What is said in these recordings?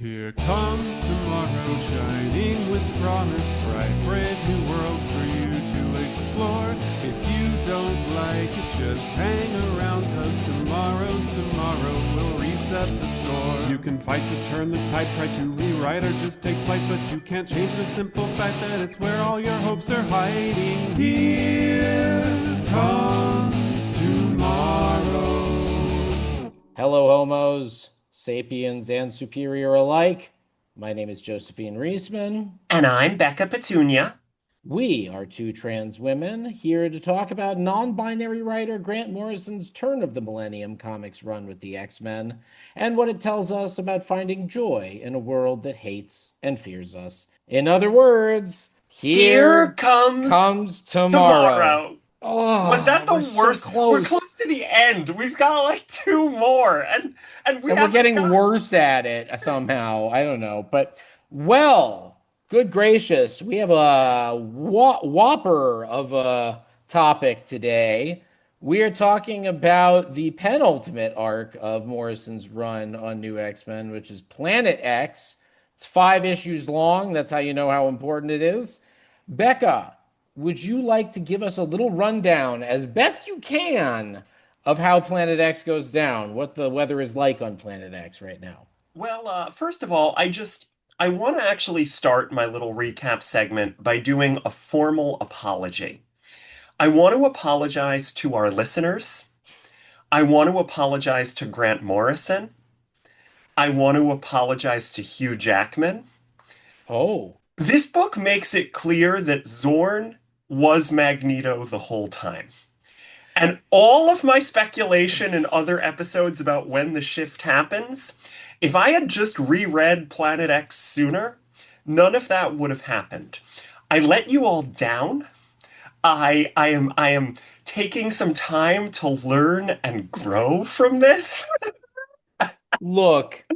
Here comes tomorrow, shining with promise, bright, brave new worlds for you to explore. If you don't like it, just hang around, 'cause tomorrow's tomorrow will reset the score. You can fight to turn the tide, try to rewrite, or just take flight, but you can't change the simple fact that it's where all your hopes are hiding. Here comes tomorrow. Hello, homos, sapiens, and superior alike. My name is Josephine Riesman. And I'm Becca Petunia. We are two trans women here to talk about non-binary writer Grant Morrison's Turn of the Millennium comics run with the X-Men and what it tells us about finding joy in a world that hates and fears us. In other words, here comes tomorrow. Oh, was that the worst? So close. We're close to the end. We've got like two more, and we're getting worse at it somehow. I don't know, but good gracious, we have a whopper of a topic today. We are talking about the penultimate arc of Morrison's run on New X-Men, which is Planet X. It's 5 issues long. That's how you know how important it is. Becca, would you like to give us a little rundown, as best you can, of how Planet X goes down, what the weather is like on Planet X right now? Well, first of all, I want to actually start my little recap segment by doing a formal apology. I want to apologize to our listeners. I want to apologize to Grant Morrison. I want to apologize to Hugh Jackman. Oh. This book makes it clear that Xorn was Magneto the whole time. And all of my speculation in other episodes about when the shift happens, if I had just reread Planet X sooner, none of that would have happened. I let you all down. I am taking some time to learn and grow from this. Look,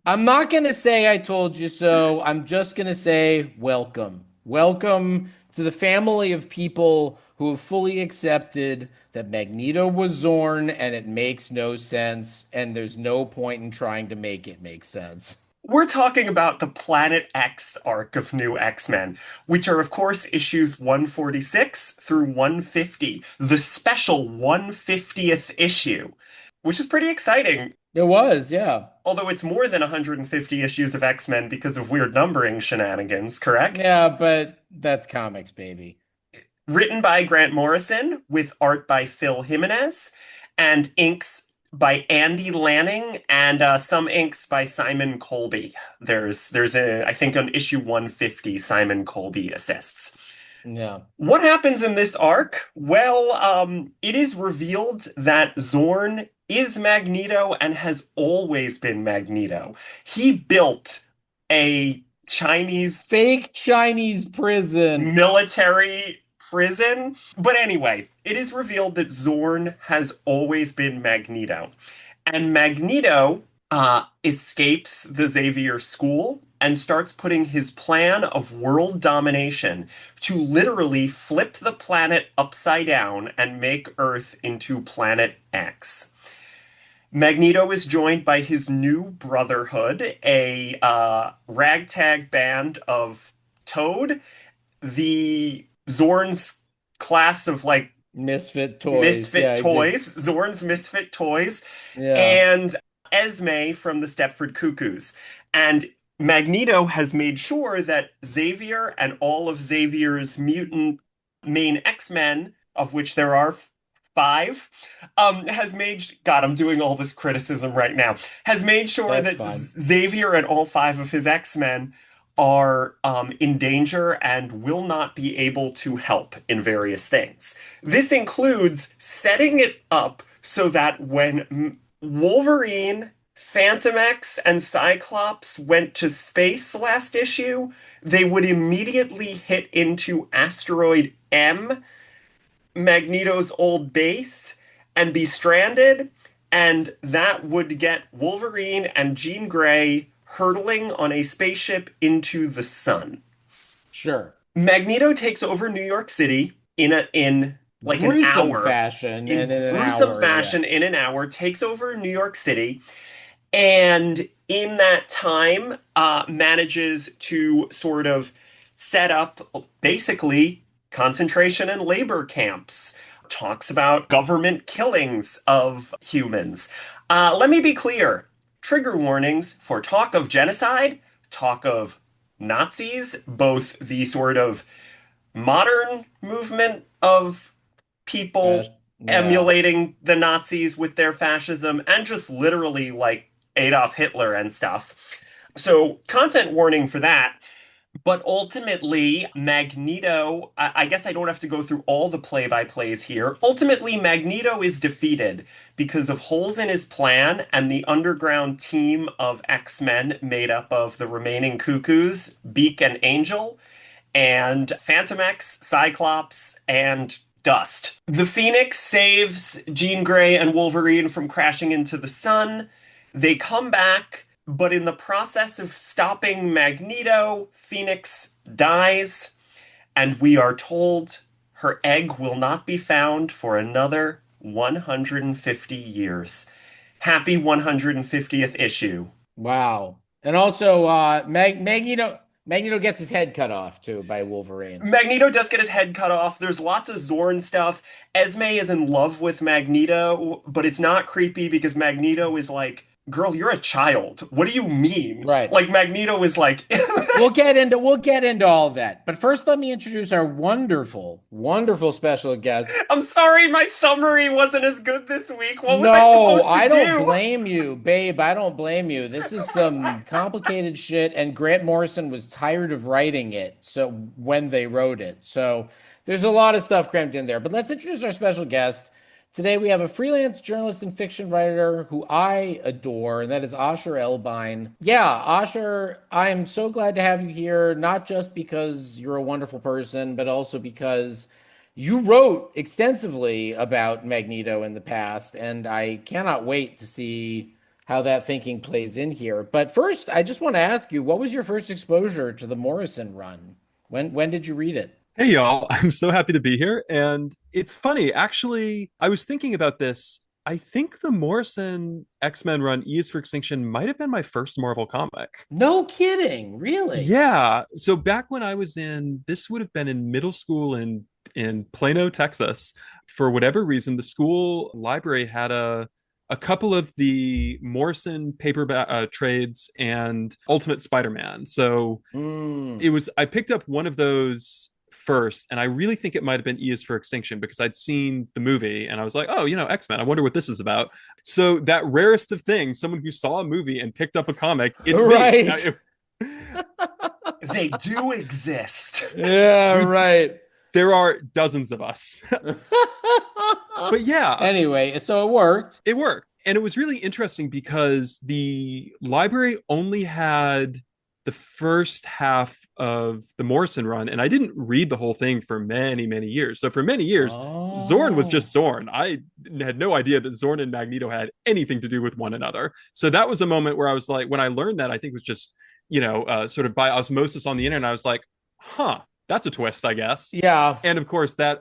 I'm not going to say I told you so. I'm just going to say welcome. Welcome to the family of people who have fully accepted that Magneto was Xorn and it makes no sense, and there's no point in trying to make it make sense. We're talking about the Planet X arc of New X-Men, which are, of course, issues 146 through 150, the special 150th issue, which is pretty exciting. It was, yeah. Although it's more than 150 issues of X-Men because of weird numbering shenanigans, correct? Yeah, but that's comics, baby. Written by Grant Morrison, with art by Phil Jimenez, and inks by Andy Lanning, and some inks by Simon Colby. There's I think on issue 150, Simon Colby assists. Yeah. What happens in this arc? Well, it is revealed that Xorn is Magneto and has always been Magneto. He built a fake Chinese prison. Military prison. But anyway, it is revealed that Xorn has always been Magneto. And Magneto escapes the Xavier school and starts putting his plan of world domination to literally flip the planet upside down and make Earth into Planet X. Magneto is joined by his new brotherhood, a ragtag band of Toad, the Xorn's class of like misfit toys, Xorn's misfit toys, and Esme from the Stepford Cuckoos. And Magneto has made sure that Xavier and all of Xavier's mutant main X-Men, of which there are 5, has made... God, I'm doing all this criticism right now. Has made sure that Xavier and all 5 of his X-Men are in danger and will not be able to help in various things. This includes setting it up so that when Wolverine, Phantom X, and Cyclops went to space last issue, they would immediately hit into Asteroid M, Magneto's old base, and be stranded, and that would get Wolverine and Jean Grey hurtling on a spaceship into the sun. Sure. Magneto takes over New York City in an hour. Fashion, in an hour, takes over New York City, and in that time manages to sort of set up basically concentration and labor camps, talks about government killings of humans. Let me be clear, trigger warnings for talk of genocide, talk of Nazis, both the sort of modern movement of people Yeah. emulating the Nazis with their fascism and just literally like Adolf Hitler and stuff. So, content warning for that. But ultimately, Magneto, I guess I don't have to go through all the play-by-plays here. Ultimately, Magneto is defeated because of holes in his plan, and the underground team of X-Men made up of the remaining Cuckoos, Beak and Angel, and Phantom X, Cyclops, and Dust. The Phoenix saves Jean Grey and Wolverine from crashing into the sun. They come back, but in the process of stopping Magneto, Phoenix dies, and we are told her egg will not be found for another 150 years. Happy 150th issue. Wow. And also, Magneto gets his head cut off too by Wolverine. Magneto does get his head cut off. There's lots of Xorn stuff. Esme is in love with Magneto, but it's not creepy because Magneto is like, girl, you're a child. What do you mean? Right. Like Magneto is like we'll get into all of that. But first let me introduce our wonderful, wonderful special guest. I'm sorry my summary wasn't as good this week. What was I supposed to do? I don't blame you, babe. I don't blame you. This is some complicated shit, and Grant Morrison was tired of writing it, so when they wrote it. So there's a lot of stuff crammed in there. But let's introduce our special guest. Today we have a freelance journalist and fiction writer who I adore, and that is Asher Elbein. Yeah, Asher, I'm so glad to have you here, not just because you're a wonderful person, but also because you wrote extensively about Magneto in the past, and I cannot wait to see how that thinking plays in here. But first, I just want to ask you, what was your first exposure to the Morrison run? When did you read it? Hey, y'all. I'm so happy to be here. And it's funny, actually, I was thinking about this. I think the Morrison X-Men run, E is for Extinction, might have been my first Marvel comic. No kidding, really? Yeah. So back when I was this would have been in middle school in Plano, Texas. For whatever reason, the school library had a couple of the Morrison paperback trades and Ultimate Spider-Man. So I picked up one of those first, and I really think it might have been E is for Extinction because I'd seen the movie and I was like, oh, X-Men, I wonder what this is about. So that rarest of things, someone who saw a movie and picked up a comic, it's right. They do exist. Yeah, right. There are dozens of us. But yeah. Anyway, so it worked. It worked. And it was really interesting because the library only had the first half of the Morrison run, and I didn't read the whole thing for many, many years. So for many years, Xorn was just Xorn. I had no idea that Xorn and Magneto had anything to do with one another. So that was a moment where I was like, when I learned that, I think it was just, sort of by osmosis on the internet, I was like, huh, that's a twist, I guess. Yeah. And of course, I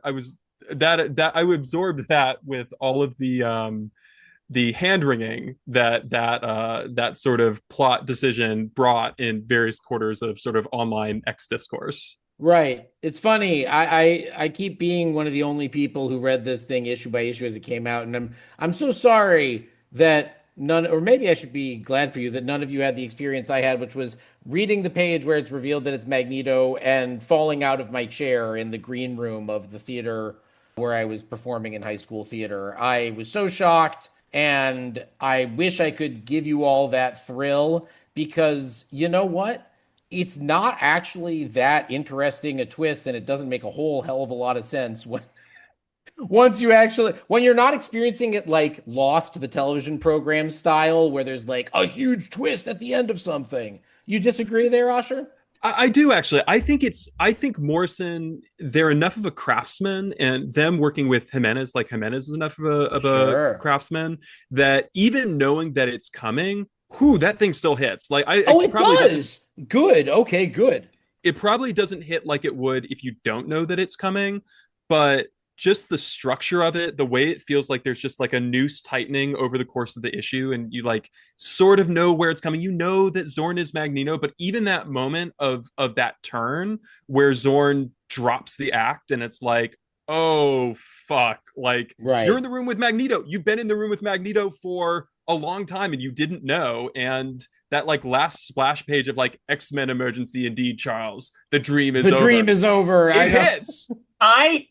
absorbed that with all of the hand-wringing that sort of plot decision brought in various quarters of sort of online X discourse. Right. It's funny. I keep being one of the only people who read this thing issue by issue as it came out, and I'm so sorry that none, or maybe I should be glad for you that none of you had the experience I had, which was reading the page where it's revealed that it's Magneto and falling out of my chair in the green room of the theater where I was performing in high school theater. I was so shocked. And I wish I could give you all that thrill because you know what? It's not actually that interesting a twist, and it doesn't make a whole hell of a lot of sense when you're not experiencing it like Lost, the television program style, where there's like a huge twist at the end of something. You disagree there, Asher? I do actually. I think Morrison, they're enough of a craftsman, and them working with Jimenez, like Jimenez is enough of a craftsman that even knowing that it's coming, that thing still hits. Like it does. Good. Okay, good. It probably doesn't hit like it would if you don't know that it's coming, but just the structure of it, the way it feels like there's just like a noose tightening over the course of the issue, and you like sort of know where it's coming. You know that Xorn is Magneto, but even that moment of that turn where Xorn drops the act and it's like, oh fuck, like you're in Right. the room with Magneto. You've been in the room with Magneto for a long time and you didn't know. And that like last splash page of like X-Men emergency indeed, Charles. The dream is The over. dream is over. I It know. hits. I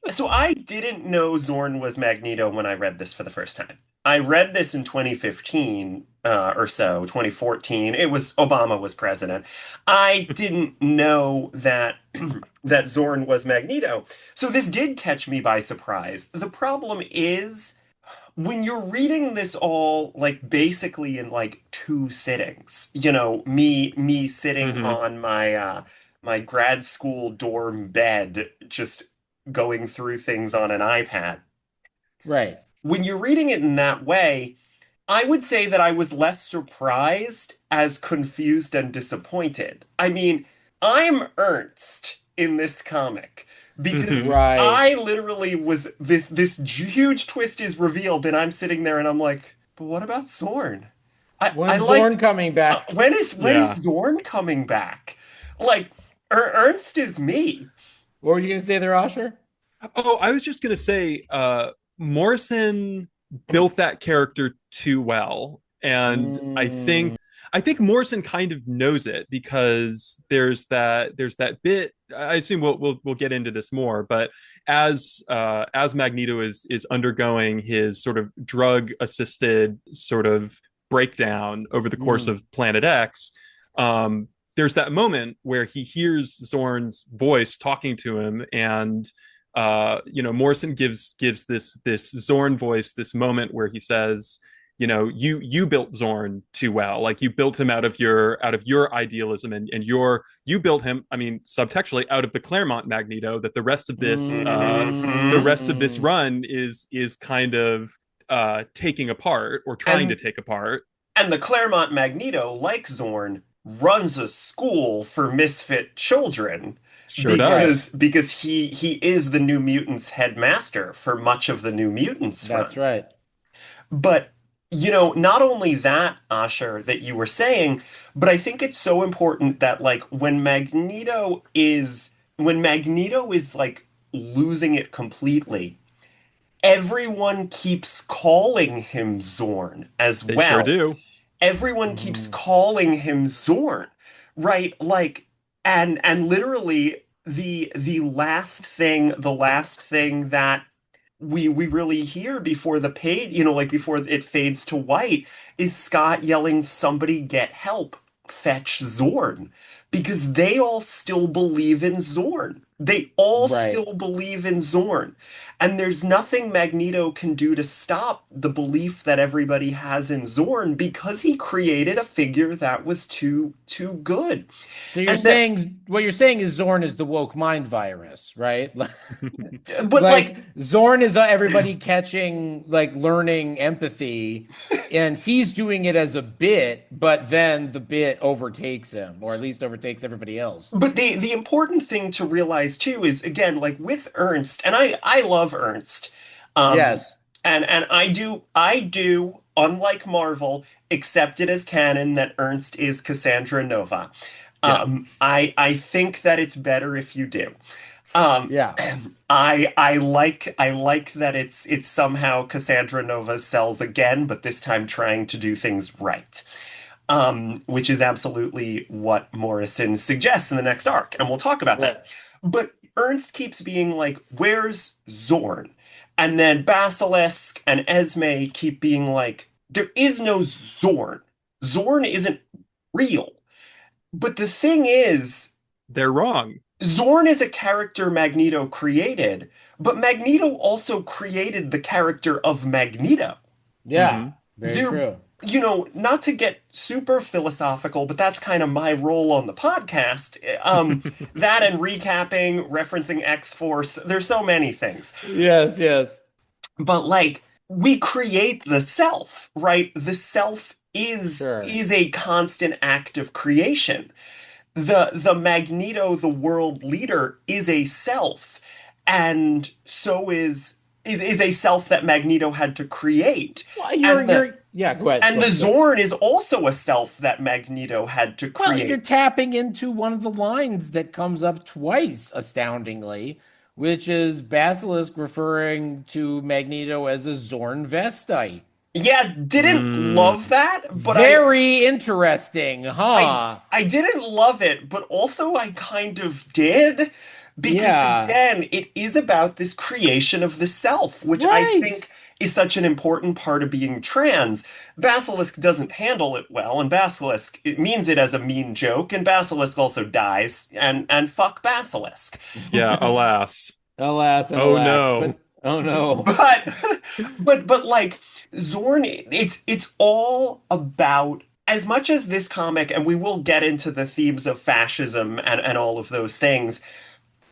didn't know Xorn was Magneto when I read this for the first time. I read this in 2015 or so, 2014. It was Obama was president. I didn't know that that Xorn was Magneto. So this did catch me by surprise. The problem is when you're reading this all like basically in like two sittings, me sitting Mm-hmm. on my grad school dorm bed just going through things on an iPad. Right. When you're reading it in that way, I would say that I was less surprised as confused and disappointed. I mean, I'm Ernst in this comic because Mm-hmm. Right. I literally was this huge twist is revealed and I'm sitting there and I'm like, but what about Zorn? I When's liked Zorn coming back? when is Yeah. Zorn coming back? Like Ernst is me. What were you gonna say there, Asher? Oh, I was just gonna say, Morrison built that character too well, and Mm, I think Morrison kind of knows it because there's that bit. I assume we'll get into this more, but as Magneto is undergoing his sort of drug assisted sort of breakdown over the course mm, of Planet X, there's that moment where he hears Zorn's voice talking to him, and Morrison gives this Zorn voice this moment where he says, you built Zorn too well, like you built him out of your idealism, and you built him, I mean, subtextually, out of the Claremont Magneto that the rest of this mm. run is kind of taking apart or trying to And take apart. And the Claremont Magneto, like Zorn, runs a school for misfit children Sure Right. does. because he is the New Mutants headmaster for much of the New Mutants That's run. right. But not only that, Asher, that you were saying, but I think it's so important that like when Magneto is like losing it completely, everyone keeps calling him Zorn as They sure well. do. Everyone keeps Mm, calling him Zorn, right? Like, and literally the last thing that we really hear before the page, like before it fades to white, is Scott yelling, "Somebody get help, fetch Zorn," because they all still believe in Zorn. They all right. still believe in Zorn. And there's nothing Magneto can do to stop the belief that everybody has in Zorn because he created a figure that was too good. So you're And that saying what you're saying is Zorn is the woke mind virus, right? but Like like Zorn is everybody catching, like learning empathy, and he's doing it as a bit, but then the bit overtakes him, or at least overtakes everybody else. but the important thing to realize too is again like with Ernst, and I love Ernst. Um Yes. and I do unlike Marvel accept it as canon that Ernst is Cassandra Nova. Yeah. I think that it's better if you do. Um, Yeah. I like that it's somehow Cassandra Nova's cells again, but this time trying to do things right. Which is absolutely what Morrison suggests in the next arc, and we'll talk about Right. that. But Ernst keeps being like, "Where's Zorn?" And then Basilisk and Esme keep being like, "There is no Zorn. Zorn isn't real." But the thing is, They're wrong. Zorn is a character Magneto created, but Magneto also created the character of Magneto. Yeah. Mm-hmm. Very They're, true. not to get super philosophical, but that's kind of my role on the podcast. That and recapping, referencing X-Force, there's so many things. Yes, yes. But like, we create the self, right? The self is Sure. is a constant act of creation. The Magneto, the world leader, is a self, and so is is a self that Magneto had to create. Well, And the yeah, go ahead. and the Xorn is also a self that Magneto had to Well, create. you're tapping into one of the lines that comes up twice, astoundingly, which is Basilisk referring to Magneto as a Xorn Vestite. Yeah, didn't love that, but Very interesting, I huh? I didn't love it, but also I kind of did because Yeah, again, it is about this creation of the self, which I right. think is such an important part of being trans. Basilisk doesn't handle it well, and Basilisk it means it as a mean joke, and Basilisk also dies, and fuck Basilisk. Yeah, alas. Alas and Oh alack, no. but oh no. But but like Xorn, it's all about as much as this comic, and we will get into the themes of fascism and all of those things.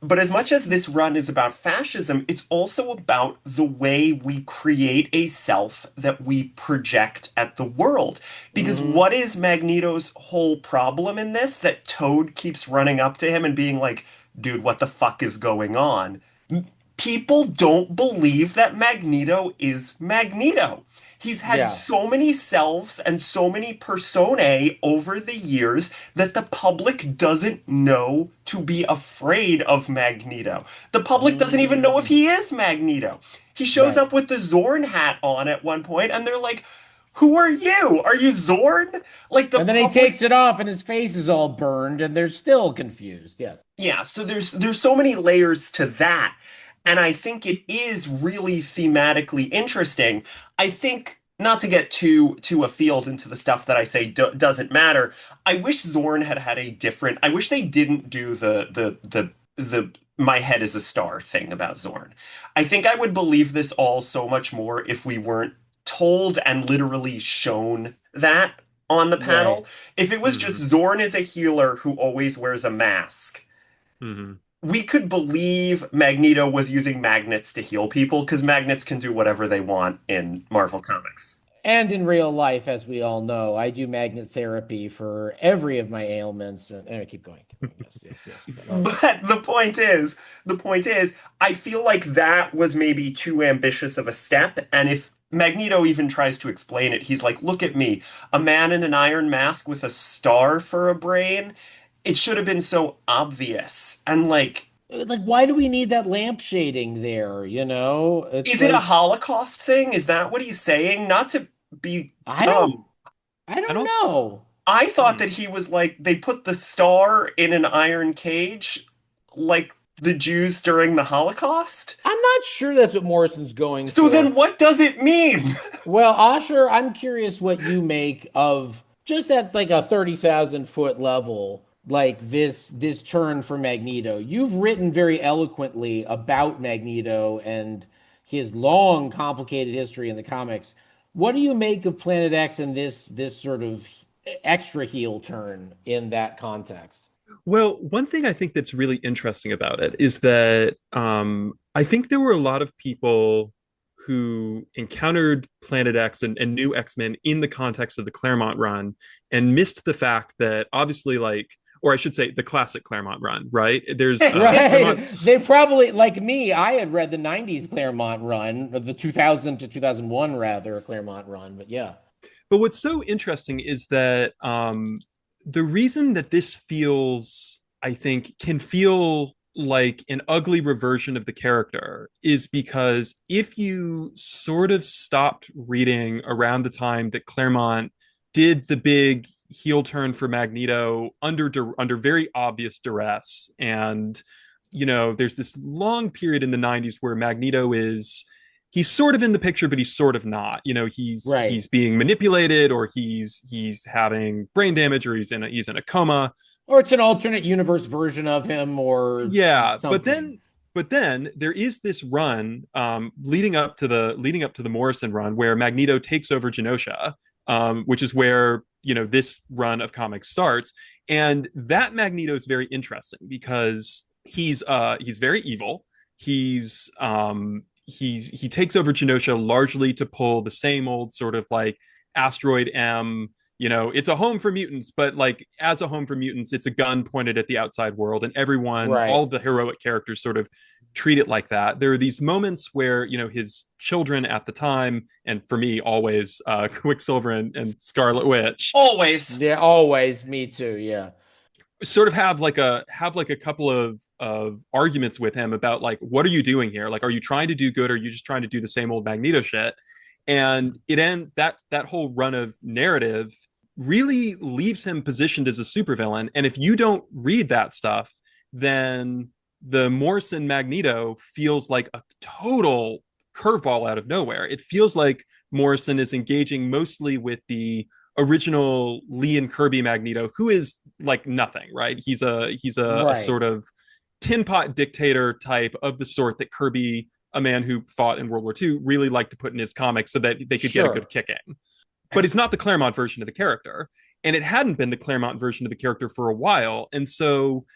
But as much as this run is about fascism, it's also about the way we create a self that we project at the world. Because Hmm. what is Magneto's whole problem in this? That Toad keeps running up to him and being like, dude, what the fuck is going on? People don't believe that Magneto is Magneto. He's had Yeah. so many selves and so many personae over the years that the public doesn't know to be afraid of Magneto. The public doesn't even know if Mm. he is Magneto. He shows Right. up with the Xorn hat on at one point, and they're like, "Who are you? Are you Xorn?" Like the And then he public. takes it off and his face is all burned and they're still confused. Yes. Yeah, so there's so many layers to that. And I think it is really thematically interesting. I think not to get too afield into the stuff that I say doesn't matter. I wish Zorn had had a different. I wish they didn't do the my head is a star thing about Zorn. I think I would believe this all so much more if we weren't told and literally shown that on the Right. panel. If it was just Hmm. Zorn is a healer who always wears a mask, Hmm. we could believe Magneto was using magnets to heal people because magnets can do whatever they want in Marvel Comics. And in real life, as we all know, I do magnet therapy for every of my ailments. And anyway, keep going. Keep going. Yes, yes, yes. But the point is, I feel like that was maybe too ambitious of a step. And if Magneto even tries to explain it, he's like, look at me, a man in an iron mask with a star for a brain. It should have been so obvious. And Like, why do we need that lamp shading there? It's is it a like, Holocaust thing? Is that what he's saying? Not to be I don't, dumb. I I don't don't. know. I thought Hmm. that he was like they put the star in an iron cage, like the Jews during the Holocaust. I'm not sure that's what Morrison's going So then for. what does it mean? Well, Asher, I'm curious what you make of just at like a 30,000 foot level, like this turn for Magneto. You've written very eloquently about Magneto and his long, complicated history in the comics. What do you make of Planet X and this sort of extra heel turn in that context? Well, one thing I think that's really interesting about it is that I think there were a lot of people who encountered Planet X and new X-Men in the context of the Claremont run and missed the fact that obviously, like, or I should say, the classic Claremont run, right? There's Right. Claremont's. They probably, like me, I had read the 90s Claremont run, or the 2000 to 2001, rather, Claremont run. But yeah. But what's so interesting is that the reason that this feels, I think, can feel like an ugly reversion of the character is because if you sort of stopped reading around the time that Claremont did the big heel turn for Magneto under very obvious duress, and there's this long period in the 90s where Magneto is he's sort of in the picture, but he's sort of not. Right. He's being manipulated, or he's having brain damage, or he's in a coma. Or it's an alternate universe version of him or Yeah, but something. then there is this run leading up to the Morrison run where Magneto takes over Genosha, which is where this run of comics starts, and that Magneto is very interesting because he's very evil. He takes over Genosha largely to pull the same old sort of like Asteroid M. It's a home for mutants, but like as a home for mutants, it's a gun pointed at the outside world, and everyone, Right. all the heroic characters sort of treat it like that. There are these moments where, his children at the time, and for me, always Quicksilver and Scarlet Witch. Always. Yeah, always. Me too. Yeah. Sort of have like a couple of arguments with him about like, what are you doing here? Like, are you trying to do good, or are you just trying to do the same old Magneto shit? And it ends that whole run of narrative really leaves him positioned as a supervillain. And if you don't read that stuff, then the Morrison Magneto feels like a total curveball out of nowhere. It feels like Morrison is engaging mostly with the original Lee and Kirby Magneto, who is like nothing, right? He's a Right. sort of tin pot dictator type of the sort that Kirby, a man who fought in World War II, really liked to put in his comics so that they could get a good kick in. But it's not the Claremont version of the character. And it hadn't been the Claremont version of the character for a while. And so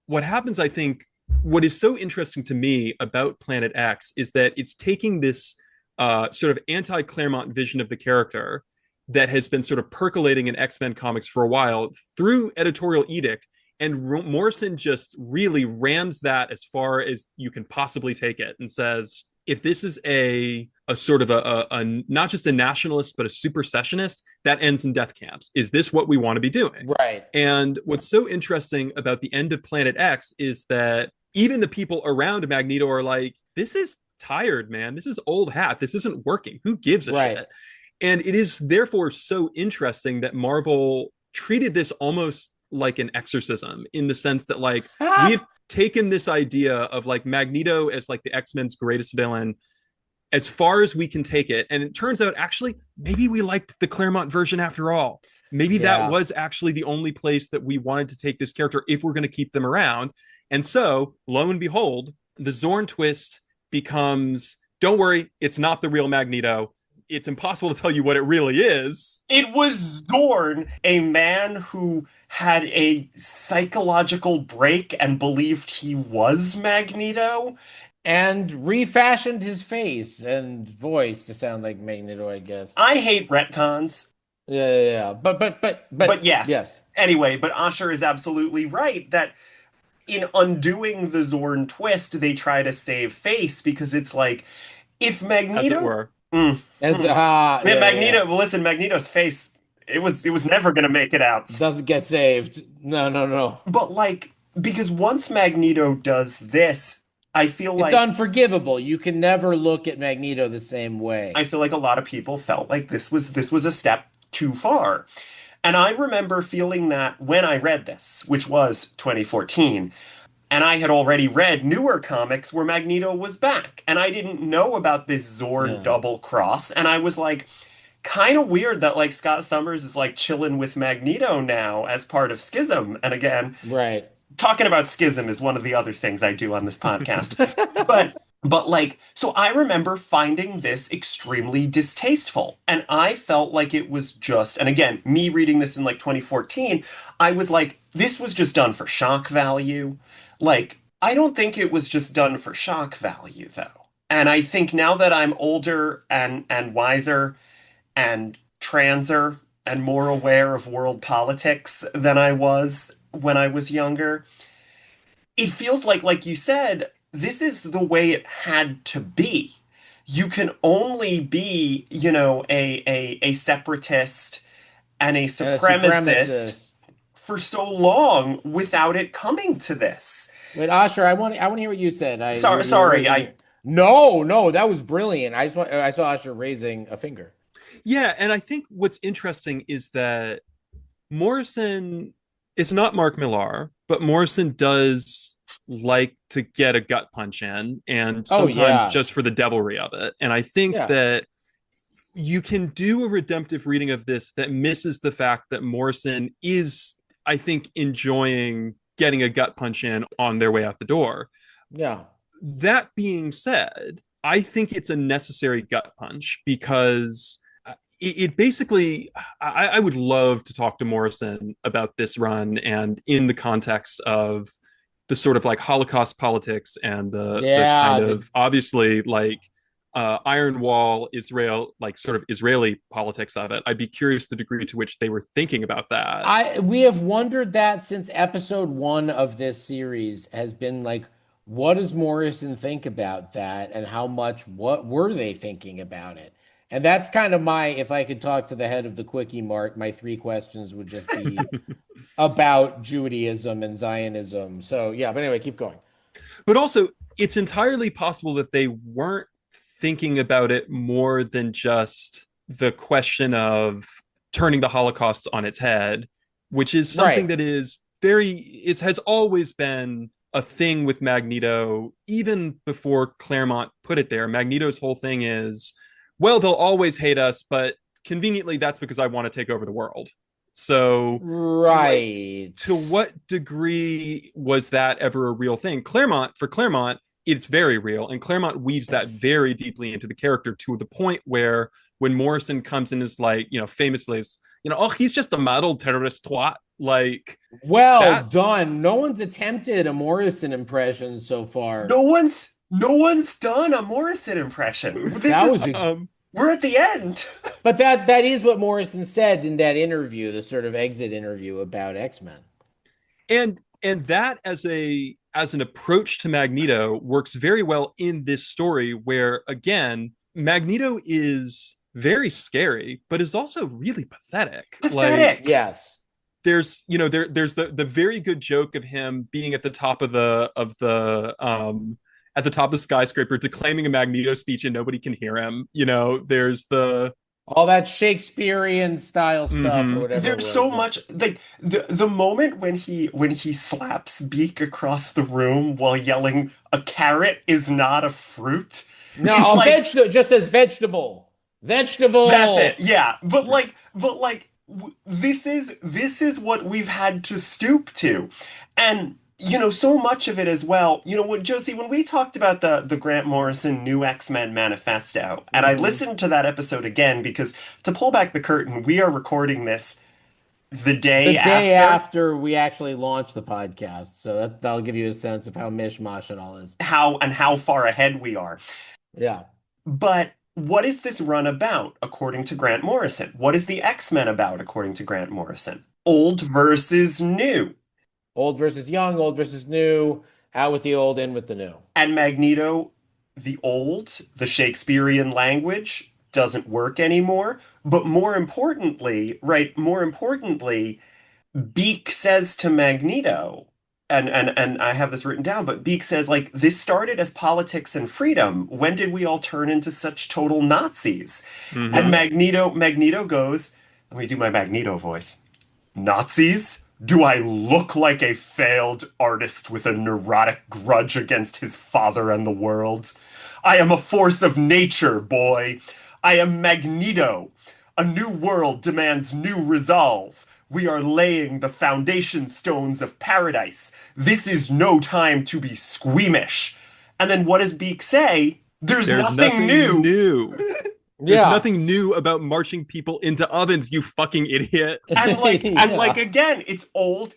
what happens, I think, what is so interesting to me about Planet X is that it's taking this sort of anti-Claremont vision of the character that has been sort of percolating in X-Men comics for a while through editorial edict, and Morrison just really rams that as far as you can possibly take it and says, if this is a sort of a not just a nationalist but a supersessionist, that ends in death camps. Is this what we want to be doing? Right. And what's so interesting about the end of Planet X is that even the people around Magneto are like, this is tired, man. This is old hat. This isn't working. Who gives a shit? And it is therefore so interesting that Marvel treated this almost like an exorcism, in the sense that like we've taken this idea of like Magneto as like the X-Men's greatest villain as far as we can take it. And it turns out actually maybe we liked the Claremont version after all. Maybe that was actually the only place that we wanted to take this character if we're going to keep them around. And so lo and behold, the Xorn twist becomes, don't worry, it's not the real Magneto. It's impossible to tell you what it really is. It was Xorn, a man who had a psychological break and believed he was Magneto. And refashioned his face and voice to sound like Magneto, I guess. I hate retcons. Yeah. But yes. Yes. Anyway, but Asher is absolutely right that in undoing the Xorn twist, they try to save face, because it's like, if Magneto... As it were. Magneto. Well, listen, Magneto's face. It was never gonna make it out. Doesn't get saved. No. But like, because once Magneto does this, I feel like it's unforgivable. You can never look at Magneto the same way. I feel like a lot of people felt like this was a step too far. And I remember feeling that when I read this, which was 2014. And I had already read newer comics where Magneto was back. And I didn't know about this Xorn double cross. And I was like, kind of weird that like Scott Summers is like chilling with Magneto now as part of Schism. And again, talking about Schism is one of the other things I do on this podcast. But like, so I remember finding this extremely distasteful. And I felt like it was just, and again, me reading this in like 2014, I was like, this was just done for shock value. Like, I don't think it was just done for shock value, though. And I think now that I'm older and wiser and transer and more aware of world politics than I was when I was younger, it feels like you said, this is the way it had to be. You can only be, a separatist and a supremacist for so long without it coming to this. Wait, Asher, I want to hear what you said. Sorry. No, that was brilliant. I saw Asher raising a finger. Yeah, and I think what's interesting is that Morrison, it's not Mark Millar, but Morrison does like to get a gut punch in, and sometimes just for the devilry of it. And I think that you can do a redemptive reading of this that misses the fact that Morrison is, I think, enjoying getting a gut punch in on their way out the door. Yeah. That being said, I think it's a necessary gut punch, because it basically, I would love to talk to Morrison about this run, and in the context of the sort of like Holocaust politics and the kind of obviously like Iron Wall Israel, like sort of Israeli politics of it. I'd be curious the degree to which they were thinking about that. We have wondered that since episode 1 of this series has been like, what does Morrison think about that, and what were they thinking about it? And that's kind of if I could talk to the head of the Quickie Mart, my three questions would just be about Judaism and Zionism. So yeah, but anyway, keep going. But also, it's entirely possible that they weren't thinking about it more than just the question of turning the Holocaust on its head, which is something Right. that has always been a thing with Magneto, even before Claremont put it there. Magneto's whole thing is, well, they'll always hate us, but conveniently, that's because I want to take over the world. So, like, Right. to what degree was that ever a real thing? For Claremont, it's very real. And Claremont weaves that very deeply into the character to the point where when Morrison comes in as like, famously, oh, he's just a mad old terrorist twat. Like, Well that's done. No one's attempted a Morrison impression so far. No one's done a Morrison impression. This That is was a We're at the end. But that is what Morrison said in that interview, the sort of exit interview about X-Men. and that as an approach to Magneto works very well in this story where again Magneto is very scary but is also really pathetic. Pathetic. Like Yes. there's the very good joke of him being at the top of the skyscraper declaiming a Magneto speech and nobody can hear him. There's All that Shakespearean style stuff or Mhm. whatever it There's was. so Yeah. much like the moment when he slaps Beak across the room while yelling a carrot is not a fruit is No, a like vegetable just says vegetable. that's it. Vegetable. Yeah. This is what we've had to stoop to. And so much of it as well. When Josie, when we talked about the Grant Morrison New X-Men Manifesto, and I Mhm. listened to that episode again because to pull back the curtain, we are recording this the The day day after after we actually launched the podcast. So that'll give you a sense of how mishmash it all is. how far ahead we are. Yeah. But what is this run about, according to Grant Morrison? What is the X-Men about, according to Grant Morrison? Old versus new. Old versus young, old versus new, out with the old, in with the new. And Magneto, the Shakespearean language, doesn't work anymore. But more importantly, right, Beak says to Magneto, and I have this written down, but Beak says, like, this started as politics and freedom. When did we all turn into such total Nazis? And Mhm. Right. Magneto goes, let me do my Magneto voice. Nazis? Do I look like a failed artist with a neurotic grudge against his father and the world? I am a force of nature, boy. I am Magneto. A new world demands new resolve. We are laying the foundation stones of paradise. This is no time to be squeamish. And then what does Beak say? There's There's nothing nothing new. new. There's Yeah. nothing new about marching people into ovens, you fucking idiot. And Yeah. again, it's old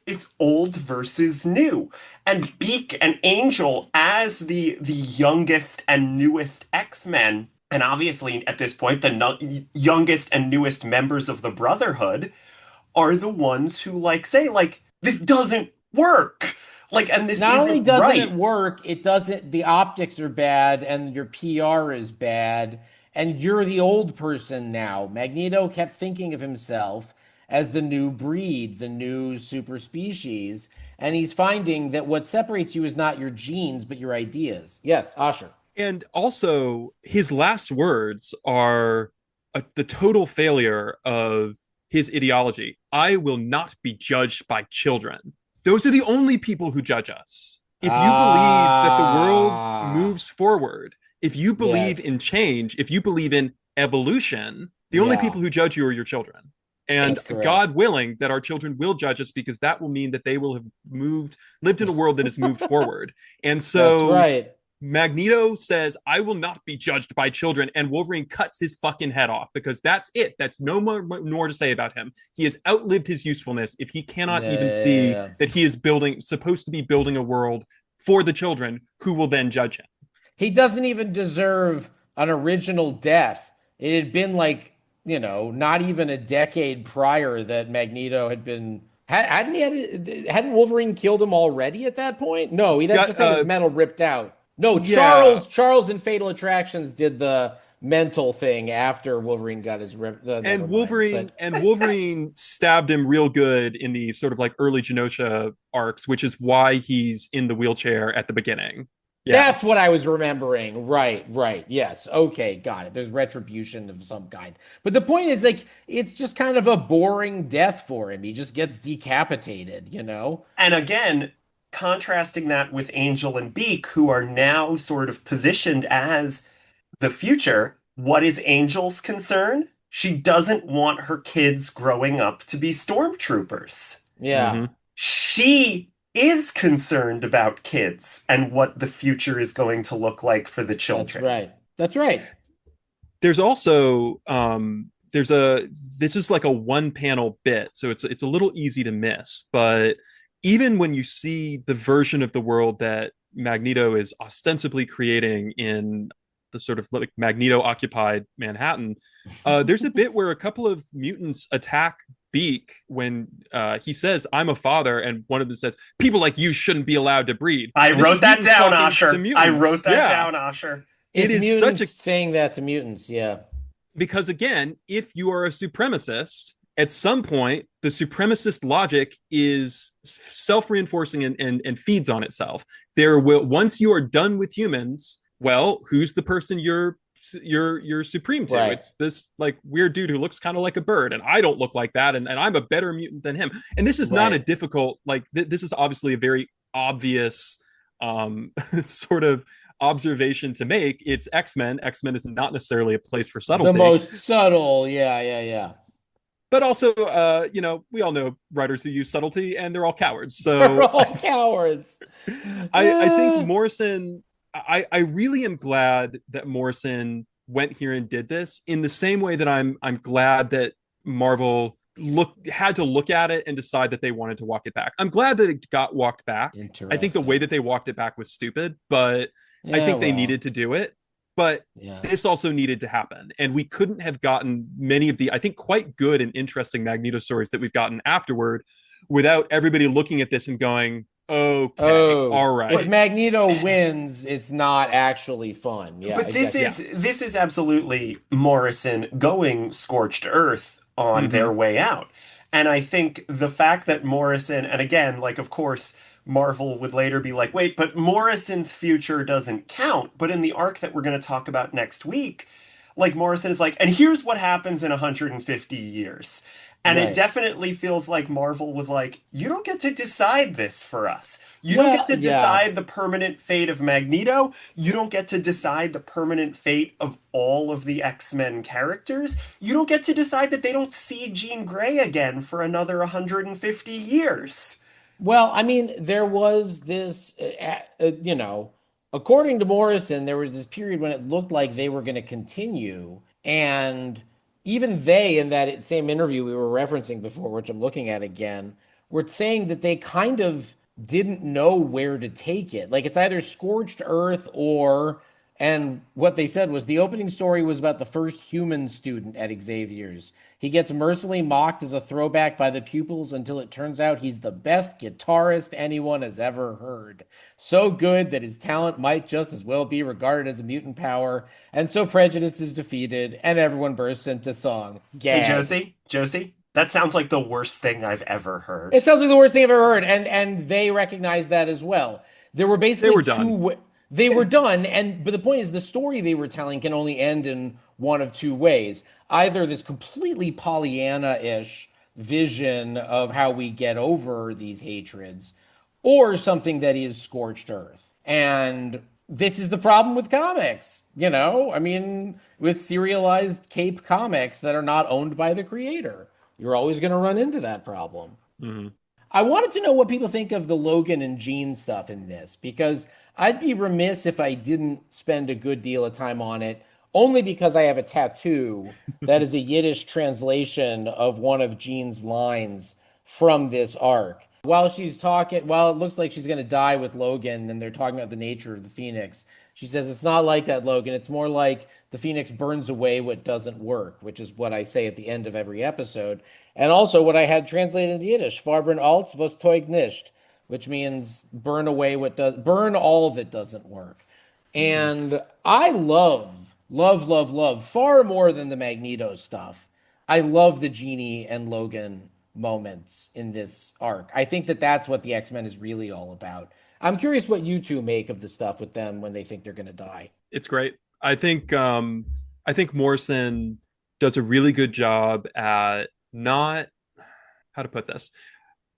versus new. And Beak and Angel as the youngest and newest X-Men, and obviously at this point the youngest and newest members of the Brotherhood are the ones who say this doesn't work. And this Not only isn't doesn't it right. work, the optics are bad and your PR is bad, and you're the old person now. Magneto kept thinking of himself as the new breed, the new super species, and he's finding that what separates you is not your genes, but your ideas. Yes, Asher. And also, his last words are the total failure of his ideology. I will not be judged by children. Those are the only people who judge us. If you believe that the world Ah, moves forward, if you believe yes. in change, if you believe in evolution, the only Yeah, people who judge you are your children. And that's correct. God willing that our children will judge us because that will mean that they will have lived in a world that has moved forward. And That's so right. Magneto says, I will not be judged by children, and Wolverine cuts his fucking head off because that's it. That's no more to say about him. He has outlived his usefulness if he cannot even see Yeah. that he is supposed to be building a world for the children who will then judge him. He doesn't even deserve an original death. It had been not even a decade prior that Magneto had been Hadn't Wolverine killed him already at that point? No, he just had his metal ripped out. No, yeah. Charles in Fatal Attractions did the mental thing after Wolverine got his and Wolverine stabbed him real good in the sort of like early Genosha arcs, which is why he's in the wheelchair at the beginning. Yeah. That's what I was remembering. Right. Yes. Okay, got it. There's retribution of some kind. But the point is, like, it's just kind of a boring death for him. He just gets decapitated, you know? And again, contrasting that with Angel and Beak, who are now sort of positioned as the future, what is Angel's concern? She doesn't want her kids growing up to be stormtroopers. Yeah. Mm-hmm. She is concerned about kids and what the future is going to look like for the children. That's right. There's also this is like a one panel bit, so it's a little easy to miss, but even when you see the version of the world that Magneto is ostensibly creating in the sort of like Magneto occupied Manhattan, there's a bit where a couple of mutants attack Beak when he says, "I'm a father," and one of them says, "People like you shouldn't be allowed to breed." I wrote that down, Asher. It is such a saying that to mutants, yeah. Because again, if you are a supremacist, at some point, the supremacist logic is self-reinforcing and feeds on itself. Once you are done with humans, well, who's the person you're supreme to? Right. It's this like weird dude who looks kind of like a bird, and I don't look like that, and I'm a better mutant than him. And this is not a difficult, like this is obviously a very obvious sort of observation to make. It's X-Men. X-Men is not necessarily a place for subtlety. The most subtle, yeah. But also, we all know writers who use subtlety, and they're all cowards. So they're all cowards. I think Morrison. I really am glad that Morrison went here and did this in the same way that I'm glad that Marvel had to look at it and decide that they wanted to walk it back. I'm glad that it got walked back. I think the way that they walked it back was stupid, but I think they needed to do it. But this also needed to happen. And we couldn't have gotten many of the, I think, quite good and interesting Magneto stories that we've gotten afterward without everybody looking at this and going, okay, all right. If Magneto wins, it's not actually fun. Yeah, but this is absolutely Morrison going scorched earth on their way out. And I think the fact that Morrison, and again, like, of course, Marvel would later be like, wait, but Morrison's future doesn't count. But in the arc that we're going to talk about next week, like, Morrison is like, and here's what happens in 150 years. And it definitely feels like Marvel was like, you don't get to decide this for us. You don't get to decide the permanent fate of Magneto. You don't get to decide the permanent fate of all of the X-Men characters. You don't get to decide that they don't see Jean Grey again for another 150 years. Well, I mean, there was this, according to Morrison, there was this period when it looked like they were going to continue. And even they, in that same interview we were referencing before, which I'm looking at again, were saying that they kind of didn't know where to take it. Like, it's either scorched earth or, and what they said was the opening story was about the first human student at Xavier's. He gets mercilessly mocked as a throwback by the pupils until it turns out he's the best guitarist anyone has ever heard. So good that his talent might just as well be regarded as a mutant power, and so prejudice is defeated, and everyone bursts into song. Gag. Hey, Josie, that sounds like the worst thing I've ever heard. It sounds like the worst thing I've ever heard, and they recognize that as well. There were basically They were done, but the point is the story they were telling can only end in one of two ways. Either this completely Pollyanna-ish vision of how we get over these hatreds, or something that is scorched earth. And this is the problem with comics, I mean, with serialized Cape comics that are not owned by the creator. You're always going to run into that problem. Mm-hmm. I wanted to know what people think of the Logan and Jean stuff in this, because I'd be remiss if I didn't spend a good deal of time on it, only because I have a tattoo that is a Yiddish translation of one of Jean's lines from this arc. While it looks like she's going to die with Logan, and they're talking about the nature of the Phoenix, she says, it's not like that, Logan. It's more like the Phoenix burns away what doesn't work, which is what I say at the end of every episode. And also what I had translated into Yiddish, Farbren alts was teug nicht, which means burn all that doesn't work. And I love far more than the Magneto stuff. I love the Jeannie and Logan moments in this arc. I think that that's what the X-Men is really all about. I'm curious what you two make of the stuff with them when they think they're going to die. It's great. I think Morrison does a really good job at not, how to put this.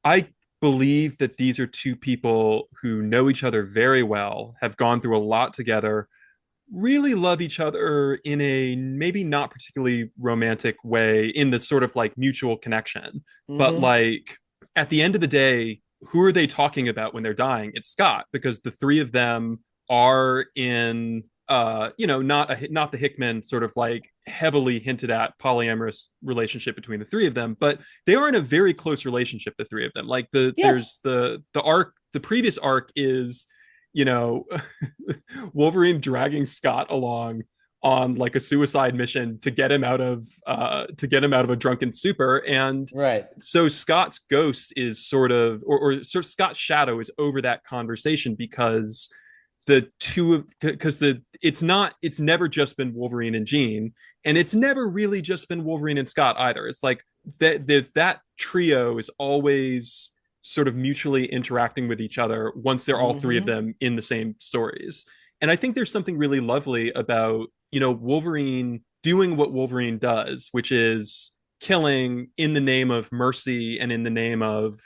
I believe that these are two people who know each other very well, have gone through a lot together, really love each other in a maybe not particularly romantic way, in the sort of like mutual connection. But Mm-hmm. like at the end of the day, who are they talking about when they're dying? It's Scott, because the three of them are in not the Hickman sort of like heavily hinted at polyamorous relationship between the three of them, but they are in a very close relationship, the three of them. Like Yes. there's the arc, the previous arc is, you know, Wolverine dragging Scott along on like a suicide mission to get him out of a drunken stupor. And Right. so Scott's ghost is sort of, or sort of Scott's shadow is over that conversation, because it's never just been Wolverine and Jean, and it's never really just been Wolverine and Scott either. It's like that trio is always sort of mutually interacting with each other once they're all three of Mm-hmm. them in the same stories. And I think there's something really lovely about, Wolverine doing what Wolverine does, which is killing in the name of mercy and in the name of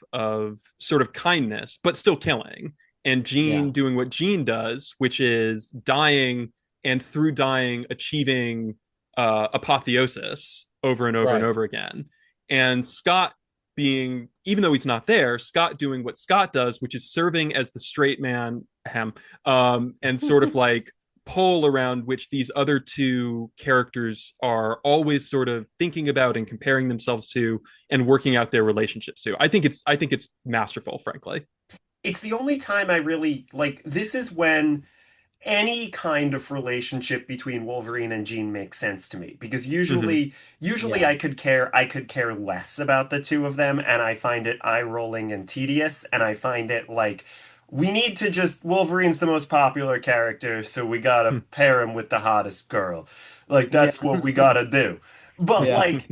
sort of kindness, but still killing. And Yeah. Jean doing what Jean does, which is dying, and through dying achieving apotheosis over and over and Right. over again. And Scott being, even though he's not there, Scott doing what Scott does, which is serving as the straight man, and sort of like pole around which these other two characters are always sort of thinking about and comparing themselves to and working out their relationships to. I think it's masterful, frankly. It's the only time I really like this is when any kind of relationship between Wolverine and Jean makes sense to me, because Mm-hmm. usually Yeah. I could care less about the two of them, and I find it eye-rolling and tedious, and I find it like we need to just Wolverine's the most popular character, so we gotta pair him with the hottest girl. Like Yeah. that's what we gotta do. But Yeah. like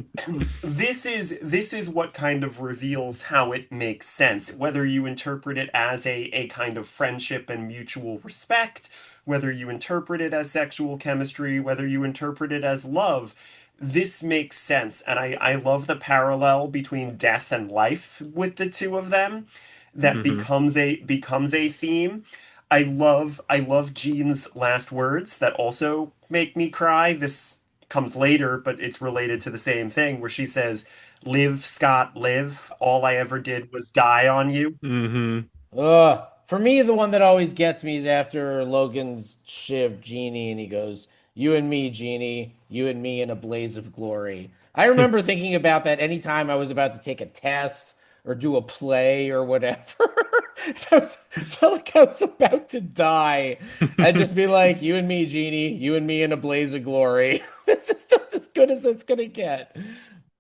this is what kind of reveals how it makes sense, whether you interpret it as a kind of friendship and mutual respect, whether you interpret it as sexual chemistry, whether you interpret it as love. This makes sense, and I love the parallel between death and life with the two of them. That Mm-hmm. becomes a theme. I love Jean's last words that also make me cry. This comes later, but it's related to the same thing, where she says, "Live, Scott, live. All I ever did was die on you." Mm-hmm. For me, the one that always gets me is after Logan's shiv Jeannie, and he goes, "You and me, Jeannie, you and me in a blaze of glory." I remember thinking about that anytime I was about to take a test or do a play or whatever. Felt like I was about to die. I'd just be like, "You and me, Jeannie, you and me in a blaze of glory." This is just as good as it's gonna get.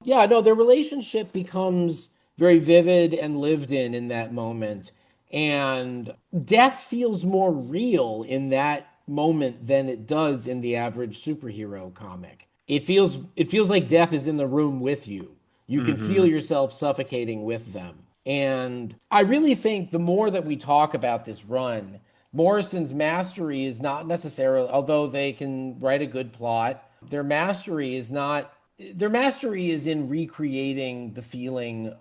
Yeah, no, their relationship becomes very vivid and lived in that moment. And death feels more real in that moment than it does in the average superhero comic. It feels like death is in the room with you. You can feel Mm-hmm. yourself suffocating with them. And I really think the more that we talk about this run, Morrison's mastery is not necessarily, although they can write a good plot, their mastery is in recreating the feeling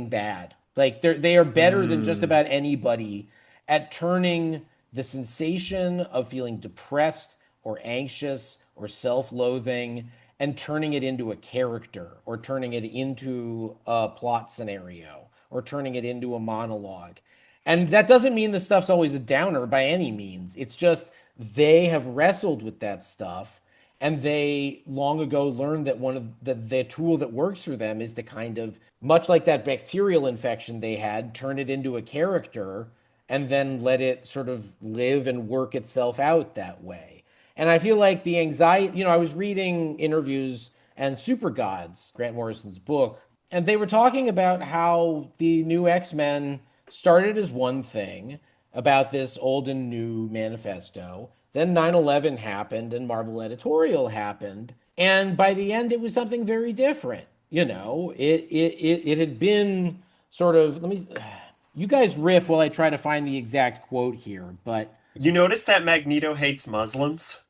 bad. Like they are better than just Mm. about anybody at turning the sensation of feeling depressed or anxious or self-loathing and turning it into a character or turning it into a plot scenario or turning it into a monologue. And that doesn't mean the stuff's always a downer by any means. It's just they have wrestled with that stuff, and they long ago learned that one of the tool that works for them is to kind of, much like that bacterial infection they had, turn it into a character and then let it sort of live and work itself out that way. And I feel like the anxiety, I was reading interviews and Super Gods, Grant Morrison's book. And they were talking about how the new X-Men started as one thing about this old and new manifesto. Then 9/11 happened and Marvel editorial happened. And by the end, it was something very different. It had been sort of, you guys riff while I try to find the exact quote here, but. You notice that Magneto hates Muslims?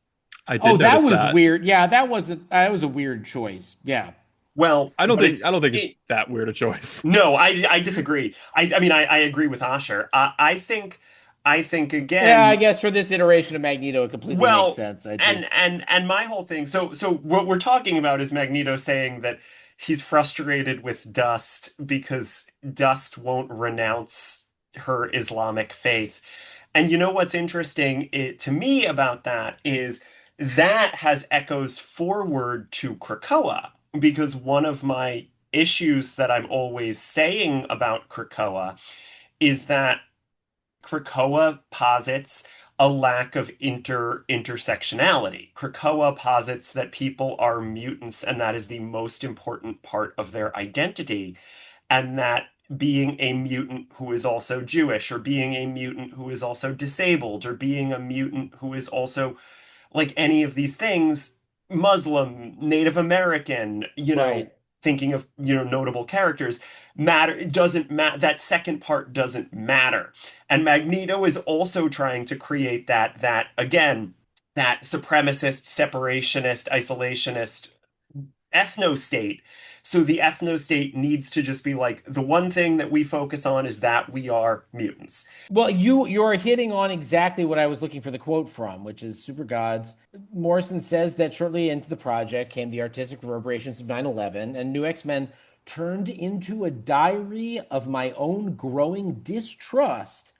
I did that notice was that. weird. Yeah, that was a weird choice. Yeah. Well, I don't think it's that weird a choice. No, I disagree. I mean, I agree with Asher. I think Yeah, I again. guess for this iteration of Magneto, it completely makes Well, sense. and my whole thing. So what we're talking about is Magneto saying that he's frustrated with Dust because Dust won't renounce her Islamic faith. And you know what's interesting to me about that is that has echoes forward to Krakoa, because one of my issues that I'm always saying about Krakoa is that Krakoa posits a lack of intersectionality. Krakoa posits that people are mutants and that is the most important part of their identity, and that being a mutant who is also Jewish, or being a mutant who is also disabled, or being a mutant who is also like any of these things, Muslim, Native American, Right. thinking of, notable characters, it doesn't matter. That second part doesn't matter. And Magneto is also trying to create that again, that supremacist, separationist, isolationist ethno state. So the ethno state needs to just be like, the one thing that we focus on is that we are mutants. Well, you're hitting on exactly what I was looking for the quote from, which is Super Gods. Morrison says that shortly into the project came the artistic reverberations of 9/11, and New X-Men turned into a diary of my own growing distrust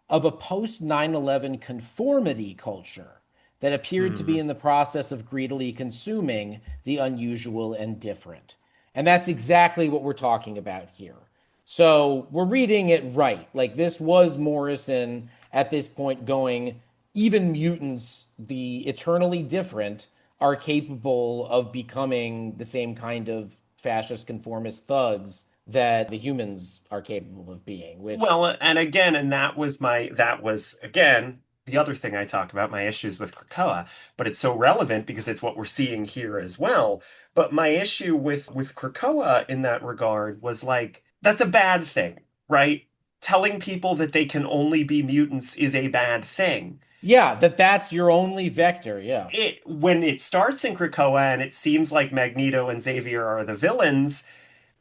of a post 9/11 conformity culture that appeared to be in the process of greedily consuming the unusual and different. And that's exactly what we're talking about here. So we're reading it right. Like, this was Morrison at this point going, even mutants, the eternally different, are capable of becoming the same kind of fascist conformist thugs that the humans are capable of being, which. Well, and again, that was again the other thing I talk about, my issues with Krakoa, but it's so relevant because it's what we're seeing here as well. But my issue with Krakoa in that regard was like, that's a bad thing, right? Telling people that they can only be mutants is a bad thing. Yeah, that's your only vector. Yeah. When it starts in Krakoa and it seems like Magneto and Xavier are the villains,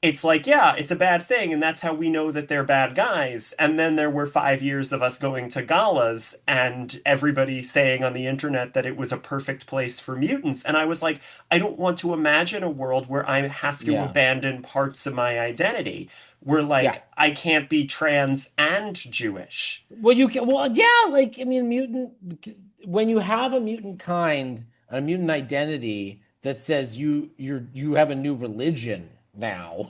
it's like, yeah, it's a bad thing, and that's how we know that they're bad guys. And then there were 5 years of us going to galas and everybody saying on the internet that it was a perfect place for mutants. And I was like, I don't want to imagine a world where I have to abandon parts of my identity. Where like I can't be trans and Jewish. Well, you can. Well, yeah. Like, I mean, when you have a mutant kind, a mutant identity that says you have a new religion now,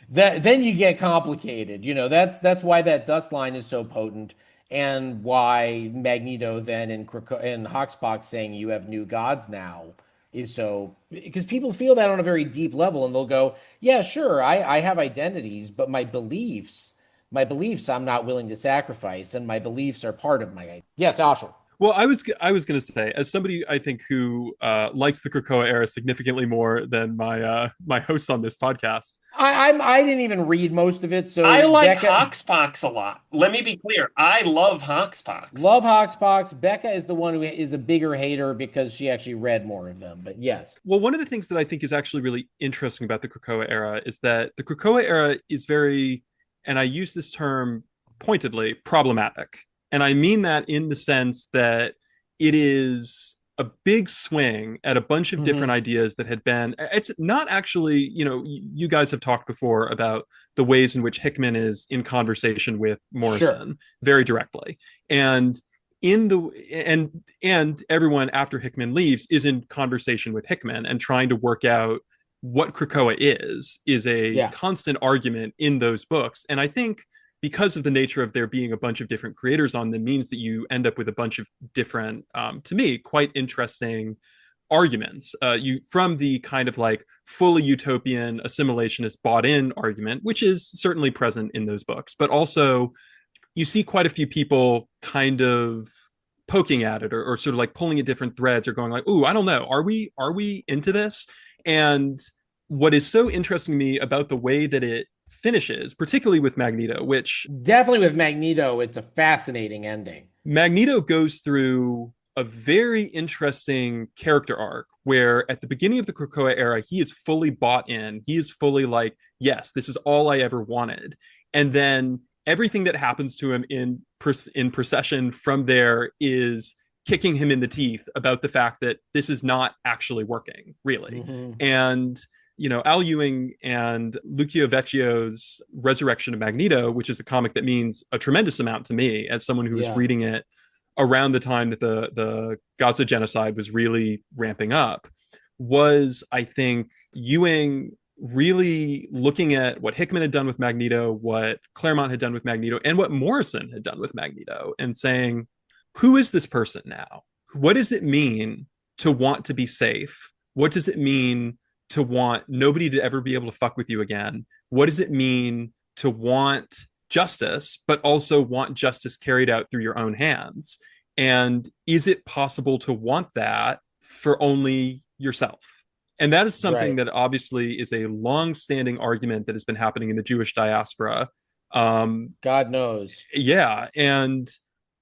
that then you get complicated. That's why that dust line is so potent, and why Magneto then in Hoxpox saying you have new gods now is so, because people feel that on a very deep level, and they'll go, yeah, sure, I have identities, but my beliefs I'm not willing to sacrifice, and my beliefs are part of my identity. Yes, Asher. Well, I was going to say, as somebody I think who likes the Krakoa era significantly more than my hosts on this podcast. I didn't even read most of it, so I like Hoxpox a lot. Let me be clear, I love Hoxpox. Love Hoxpox. Becca is the one who is a bigger hater because she actually read more of them. But yes. Well, one of the things that I think is actually really interesting about the Krakoa era is that the Krakoa era is very, and I use this term pointedly, problematic. And I mean that in the sense that it is a big swing at a bunch of different ideas that had been, it's not actually, you guys have talked before about the ways in which Hickman is in conversation with Morrison very directly. And and everyone after Hickman leaves is in conversation with Hickman and trying to work out what Krakoa is a constant argument in those books. And I think because of the nature of there being a bunch of different creators on them means that you end up with a bunch of different, to me, quite interesting arguments. You from the kind of like fully utopian assimilationist bought in argument, which is certainly present in those books, but also you see quite a few people kind of poking at it or sort of like pulling at different threads or going like, "Ooh, I don't know. Are we into this?" And what is so interesting to me about the way that it finishes, particularly with Magneto, which definitely with Magneto, it's a fascinating ending. Magneto goes through a very interesting character arc where at the beginning of the Krakoa era, he is fully bought in. He is fully like, yes, this is all I ever wanted. And then everything that happens to him in procession from there is kicking him in the teeth about the fact that this is not actually working, really. Mm-hmm. And Al Ewing and Lucio Vecchio's Resurrection of Magneto, which is a comic that means a tremendous amount to me as someone who was reading it around the time that the Gaza genocide was really ramping up, was, I think, Ewing really looking at what Hickman had done with Magneto, what Claremont had done with Magneto, and what Morrison had done with Magneto, and saying, who is this person now? What does it mean to want to be safe? What does it mean to want nobody to ever be able to fuck with you again? What does it mean to want justice, but also want justice carried out through your own hands? And is it possible to want that for only yourself? And that is something that obviously is a long-standing argument that has been happening in the Jewish diaspora. God knows. Yeah. And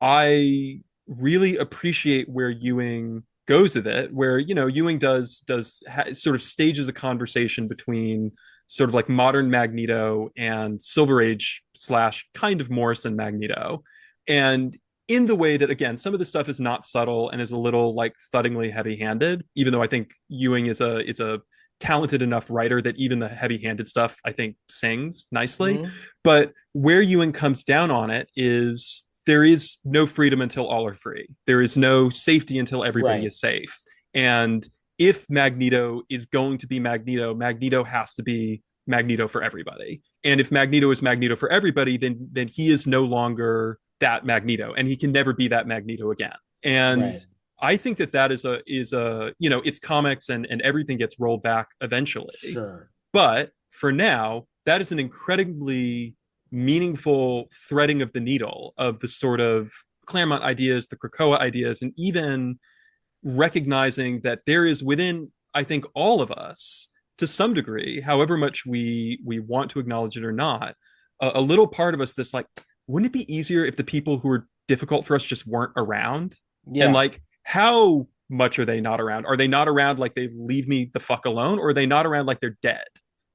I really appreciate where Ewing goes with it, where, Ewing sort of stages a conversation between sort of like modern Magneto and Silver Age / kind of Morrison Magneto. And in the way that, again, some of the stuff is not subtle and is a little like thuddingly heavy-handed, even though I think Ewing is a talented enough writer that even the heavy-handed stuff, I think, sings nicely. Mm-hmm. But where Ewing comes down on it is there is no freedom until all are free. There is no safety until everybody is safe. And if Magneto is going to be Magneto, Magneto has to be Magneto for everybody. And if Magneto is Magneto for everybody, then he is no longer that Magneto, and he can never be that Magneto again. And I think that is a it's comics and everything gets rolled back eventually. Sure. But for now, that is an incredibly meaningful threading of the needle of the sort of Claremont ideas, the Krakoa ideas, and even recognizing that there is within, I think, all of us, to some degree, however much we want to acknowledge it or not, a little part of us that's like, wouldn't it be easier if the people who are difficult for us just weren't around? Yeah. And like, how much are they not around? Are they not around like they leave me the fuck alone? Or are they not around like they're dead?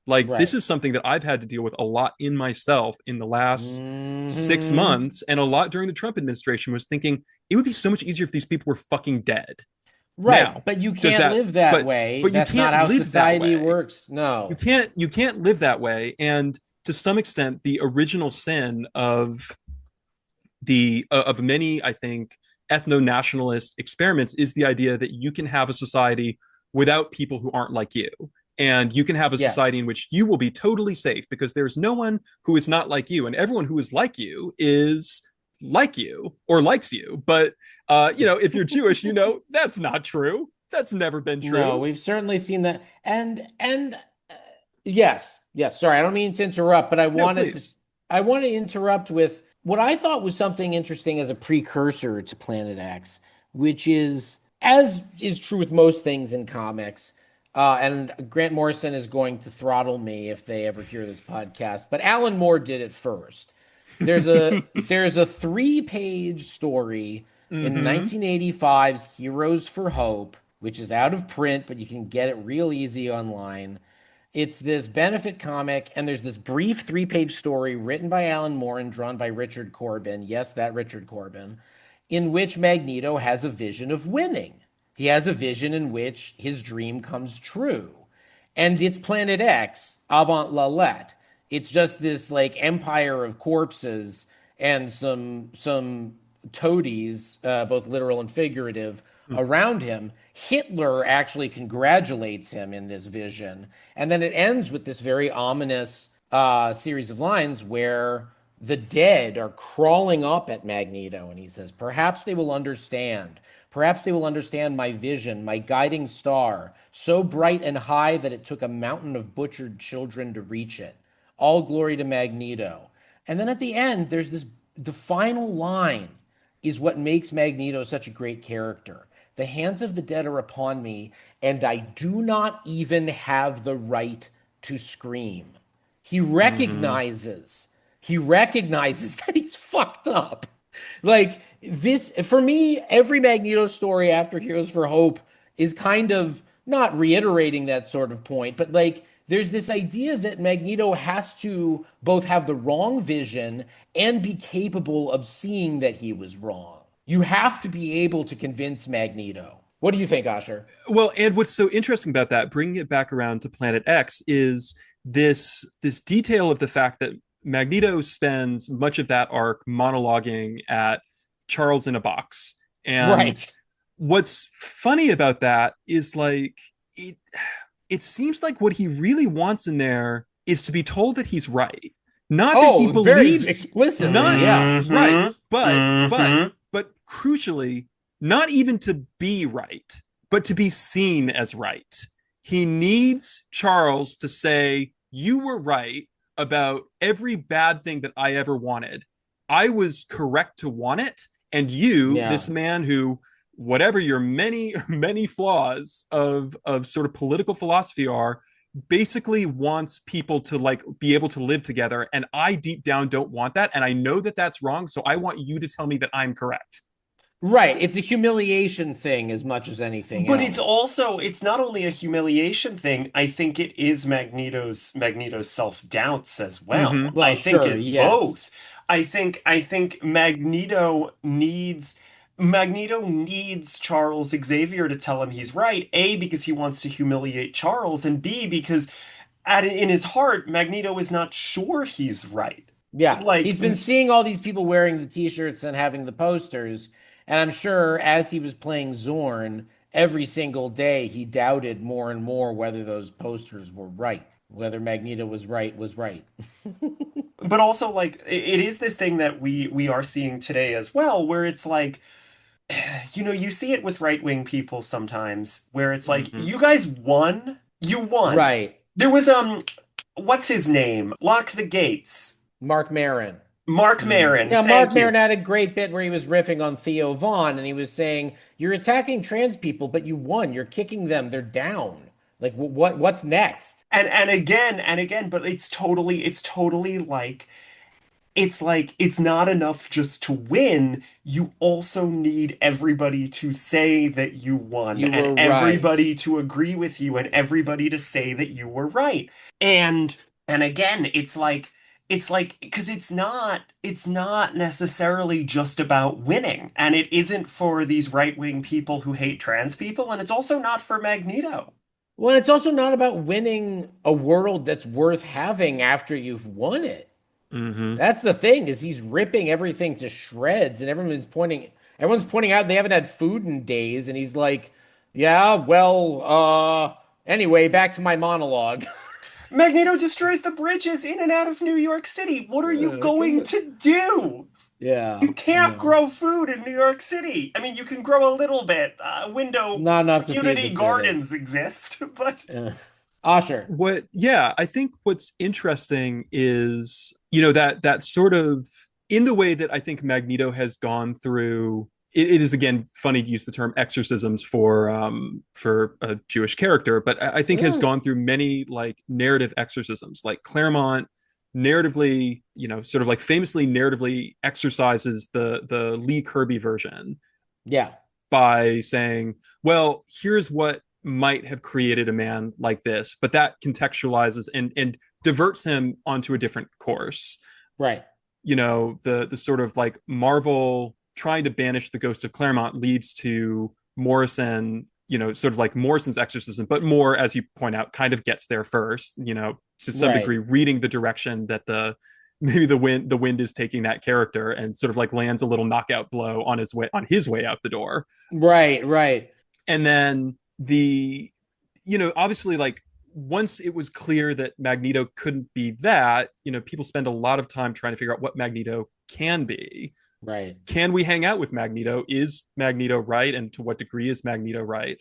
Like, this is something that I've had to deal with a lot in myself in the last 6 months, and a lot during the Trump administration, was thinking it would be so much easier if these people were fucking dead. Right. Now, but you can't live that way. But that's not how society works. No. You can't live that way. And to some extent, the original sin of many, I think, ethno-nationalist experiments is the idea that you can have a society without people who aren't like you. And you can have a society in which you will be totally safe because there's no one who is not like you. And everyone who is like you is like you or likes you. But, if you're Jewish, that's not true. That's never been true. No, we've certainly seen that. And yes. Sorry, I don't mean to interrupt, but I want to interrupt with what I thought was something interesting as a precursor to Planet X, which is, as is true with most things in comics, and Grant Morrison is going to throttle me if they ever hear this podcast, but Alan Moore did it first. There's a 3-page story in 1985's Heroes for Hope, which is out of print, but you can get it real easy online. It's this benefit comic, and there's this brief 3-page story written by Alan Moore and drawn by Richard Corbin. Yes, that Richard Corbin, in which Magneto has a vision of winning. He has a vision in which his dream comes true. And it's Planet X, avant la lettre. It's just this like empire of corpses and some toadies, both literal and figurative, around him. Hitler actually congratulates him in this vision. And then it ends with this very ominous series of lines where the dead are crawling up at Magneto. And he says, perhaps they will understand. Perhaps they will understand my vision, my guiding star, so bright and high that it took a mountain of butchered children to reach it. All glory to Magneto. And then at the end, there's this, the final line is what makes Magneto such a great character. The hands of the dead are upon me, and I do not even have the right to scream. He recognizes, he recognizes that he's fucked up. Like this, for me, every Magneto story after Heroes for Hope is kind of not reiterating that sort of point, but like there's this idea that Magneto has to both have the wrong vision and be capable of seeing that he was wrong. You have to be able to convince Magneto. What do you think, Asher? Well, and what's so interesting about that, bringing it back around to Planet X, is this detail of the fact that Magneto spends much of that arc monologuing at Charles in a box. And Right. what's funny about that is like it seems like what he really wants in there is to be told that he's right. Not that he believes very explicitly, not yeah. right, but crucially, not even to be right, but to be seen as right. He needs Charles to say, "You were right about every bad thing that I ever wanted. I was correct to want it, and you, this man who, whatever your many many flaws of sort of political philosophy are, basically wants people to like be able to live together, and I deep down don't want that, and I know that that's wrong, so I want you to tell me that I'm correct." Right. It's a humiliation thing as much as anything But else. it's not only a humiliation thing. I think it is Magneto's self-doubts as well. Well, I think sure, it's yes. both. I think Magneto needs Charles Xavier to tell him he's right. A, because he wants to humiliate Charles, and B, because in his heart, Magneto is not sure he's right. Yeah. Like, He's been seeing all these people wearing the t-shirts and having the posters, and I'm sure as he was playing Xorn, every single day he doubted more and more whether those posters were right, whether Magneto was right was right. but also like it is this thing that we are seeing today as well, where it's like, you see it with right-wing people sometimes, where it's like, you guys won. You won. Right. There was what's his name? Lock the Gates. Mark Maron. Mark Maron. Yeah, Mark Thank you. Maron had a great bit where he was riffing on Theo Vaughn, and he was saying, "You're attacking trans people, but you won. You're kicking them. They're down. Like, what's next?" And again, but it's totally like it's not enough just to win. You also need everybody to say that you won, You were and right. everybody to agree with you, and everybody to say that you were right. And again, it's like because it's not necessarily just about winning, and it isn't for these right-wing people who hate trans people, and it's also not for Magneto. Well, it's also not about winning a world that's worth having after you've won it. That's the thing, is he's ripping everything to shreds, and everyone's pointing out they haven't had food in days, and he's like, "Yeah, well, anyway, back to my monologue." Magneto destroys the bridges in and out of New York City. What are you going to do? Yeah, You can't no. grow food in New York City. I mean, you can grow a little bit. Not enough to feed the Community city. gardens exist, but Asher. I think what's interesting is, that sort of, in the way that I think Magneto has gone through, it is again funny to use the term exorcisms for a Jewish character, but I think has gone through many like narrative exorcisms. Like Claremont narratively, sort of like famously narratively exercises the Lee Kirby version. Yeah. By saying, well, here's what might have created a man like this, but that contextualizes and diverts him onto a different course. Right. The sort of like Marvel trying to banish the ghost of Claremont leads to Morrison, sort of like Morrison's exorcism, but more, as you point out, kind of gets there first, to some degree, reading the direction that maybe the wind is taking that character, and sort of like lands a little knockout blow on his way out the door. Right. And then obviously, like, once it was clear that Magneto couldn't be that, people spend a lot of time trying to figure out what Magneto can be. Right. Can we hang out with Magneto? Is Magneto right? And to what degree is Magneto right?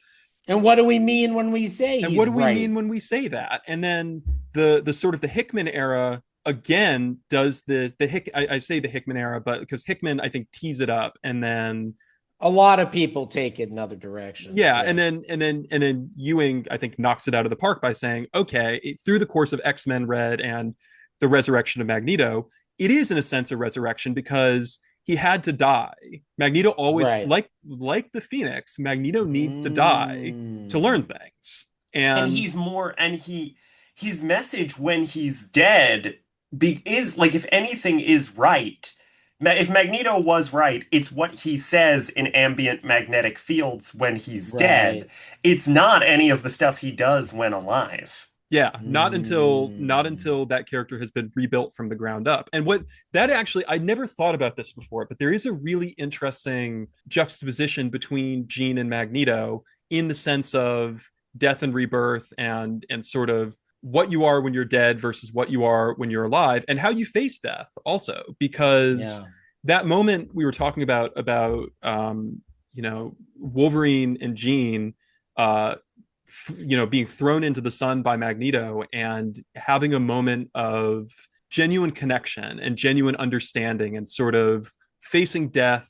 And what do we mean when we say And what he's do we right? mean when we say that? And then the sort of the Hickman era again does the Hick I say the Hickman era, but because Hickman I think tees it up, and then A lot of people take it in other directions. yeah, Yes. and then Ewing I think knocks it out of the park by saying, okay, through the course of X-Men Red and the resurrection of Magneto, it is in a sense a resurrection because he had to die. Magneto always Right. like the Phoenix, Magneto needs to die to learn Mm. things. And And he's more, and his message when he's dead is like, if anything is right, if Magneto was right, it's what he says in ambient magnetic fields when he's dead. Right. It's not any of the stuff he does when alive. yeah, not Mm. until that character has been rebuilt from the ground up. And what that actually I never thought about this before, but there is a really interesting juxtaposition between Jean and Magneto in the sense of death and rebirth, and sort of what you are when you're dead versus what you are when you're alive, and how you face death also, because Yeah. that moment we were talking about Wolverine and Jean uh being thrown into the sun by Magneto and having a moment of genuine connection and genuine understanding, and sort of facing death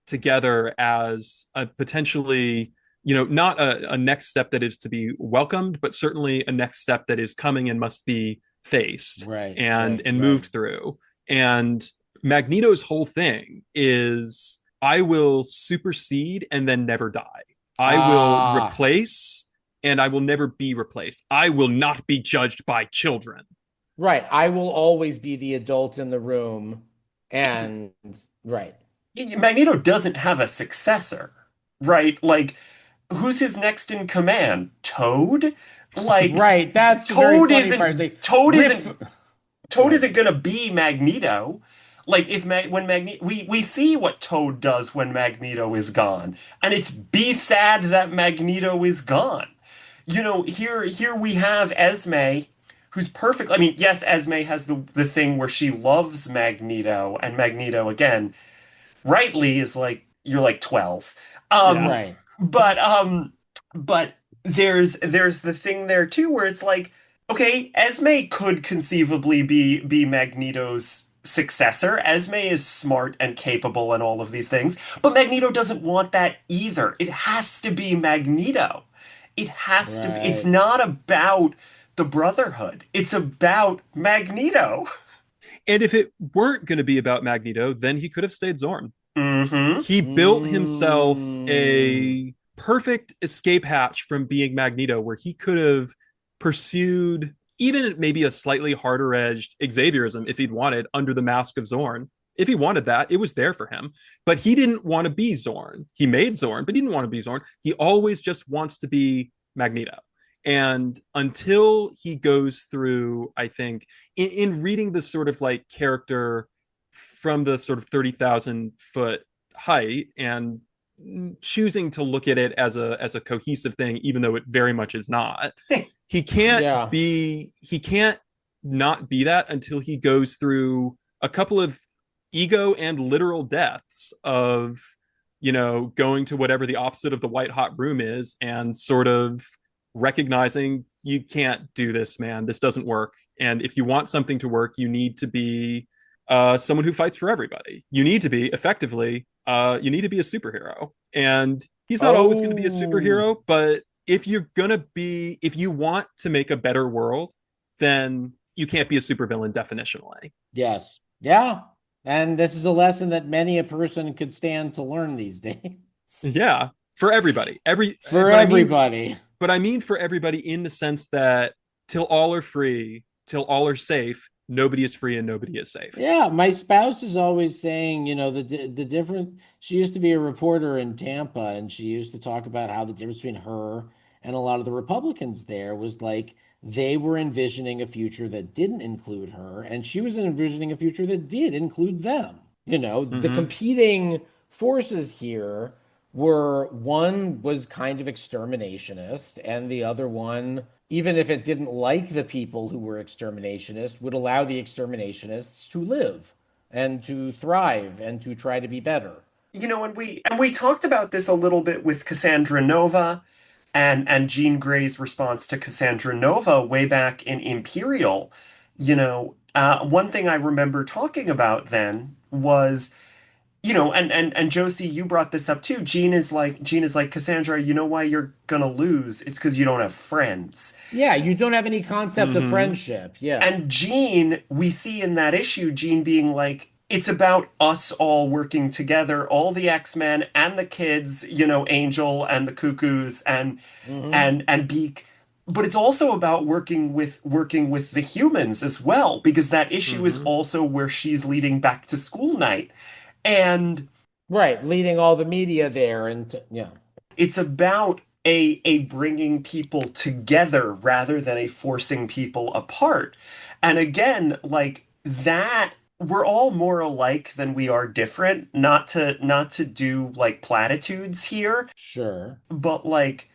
together as a potentially, not a next step that is to be welcomed, but certainly a next step that is coming and must be faced Right. and Right. and Right. moved through. And Magneto's whole thing is, I will supersede and then never die. I will Ah. replace and I will never be replaced. I will not be judged by children. Right. I will always be the adult in the room. It's And right. Magneto doesn't have a successor, right? Like, who's his next in command? Toad? Like, Right. That's the very Toad funny part. It's isn't like Toad riff. isn't Toad Right. isn't gonna be Magneto. Like, if when Magneto, we see what Toad does when Magneto is gone, and it's be sad that Magneto is gone. Here we have Esme, who's perfect. I mean, yes, Esme has the thing where she loves Magneto, and Magneto again rightly is like, you're like 12. Yeah. Um, Right. but um, but there's the thing there too where it's like, okay, Esme could conceivably be Magneto's successor. Esme is smart and capable and all of these things, but Magneto doesn't want that either. It has to be Magneto. It has to be. It's Right. not about the Brotherhood. It's about Magneto. And if it weren't going to be about Magneto, then he could have stayed Zorn. Mm-hmm. He built himself Mm. a perfect escape hatch from being Magneto, where he could have pursued even maybe a slightly harder edged Xavierism if he'd wanted under the mask of Zorn. If he wanted that, it was there for him. But he didn't want to be Zorn. He made Zorn, but he didn't want to be Zorn. He always just wants to be Magneto. And until he goes through, I think, in reading the sort of like character from the sort of 30,000 foot height and choosing to look at it as a cohesive thing, even though it very much is not. Yeah. He can't not be that until he goes through a couple of ego and literal deaths of, going to whatever the opposite of the white hot room is, and sort of recognizing, you can't do this, man. This doesn't work. And if you want something to work, you need to be someone who fights for everybody. You need to be effectively, you need to be a superhero. And he's not always going to be a Oh. superhero, but if you want to make a better world, then you can't be a supervillain definitionally. Yes. Yeah. And this is a lesson that many a person could stand to learn these days. Yeah, for everybody. For But everybody. I mean for everybody in the sense that till all are free, till all are safe, nobody is free and nobody is safe. Yeah, my spouse is always saying, the different. She used to be a reporter in Tampa, and she used to talk about how the difference between her and a lot of the Republicans there was like they were envisioning a future that didn't include her, and she was envisioning a future that did include them. The Mm-hmm. competing forces here were, one was kind of exterminationist, and the other one, even if it didn't like the people who were exterminationist, would allow the exterminationists to live. and to thrive and to try to be better. And we talked about this a little bit with Cassandra Nova and Jean Grey's response to Cassandra Nova way back in Imperial. One thing I remember talking about then was, and Josie, you brought this up too. Jean is like, Cassandra, you know why you're gonna lose? It's because you don't have friends. Yeah, you don't have any concept of Mm-hmm. friendship. Yeah. And Jean, we see in that issue, Jean being like, it's about us all working together, all the X-Men and the kids, Angel and the Cuckoos Hmm. and Beak. But it's also about working with the humans as well, because that issue is Mm-hmm. also where she's leading back to school night. And Right, leading all the media there yeah. it's about a bringing people together rather than a forcing people apart. And again, like that, we're all more alike than we are different. Not to do like platitudes here, Sure. but like,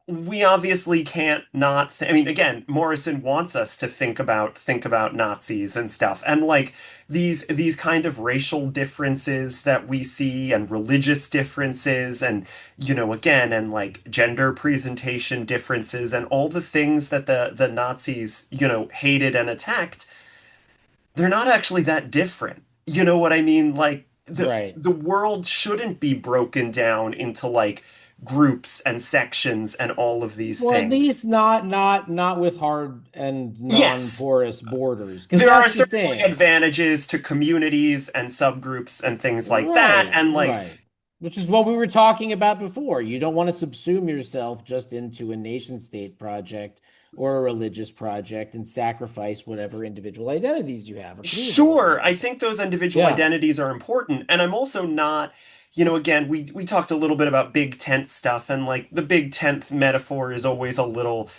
we obviously can't not I mean, again, Morrison wants us to think about Nazis and stuff, and like these kind of racial differences that we see, and religious differences, and again, and like gender presentation differences, and all the things that the Nazis hated and attacked. They're not actually that different. You know what I mean? Like the Right. the world shouldn't be broken down into like groups and sections and all of these Well, at things. least not with hard and Yes, non-porous borders, because there are that's the certainly thing. advantages to communities and subgroups and things like that. Right, And like, right. Which is what we were talking about before. You don't want to subsume yourself just into a nation state project or a religious project and sacrifice whatever individual identities you have or community sure, I identities. think those individual Yeah, identities are important. And I'm also not, again, we talked a little bit about big tent stuff, and like the big tent metaphor is always a little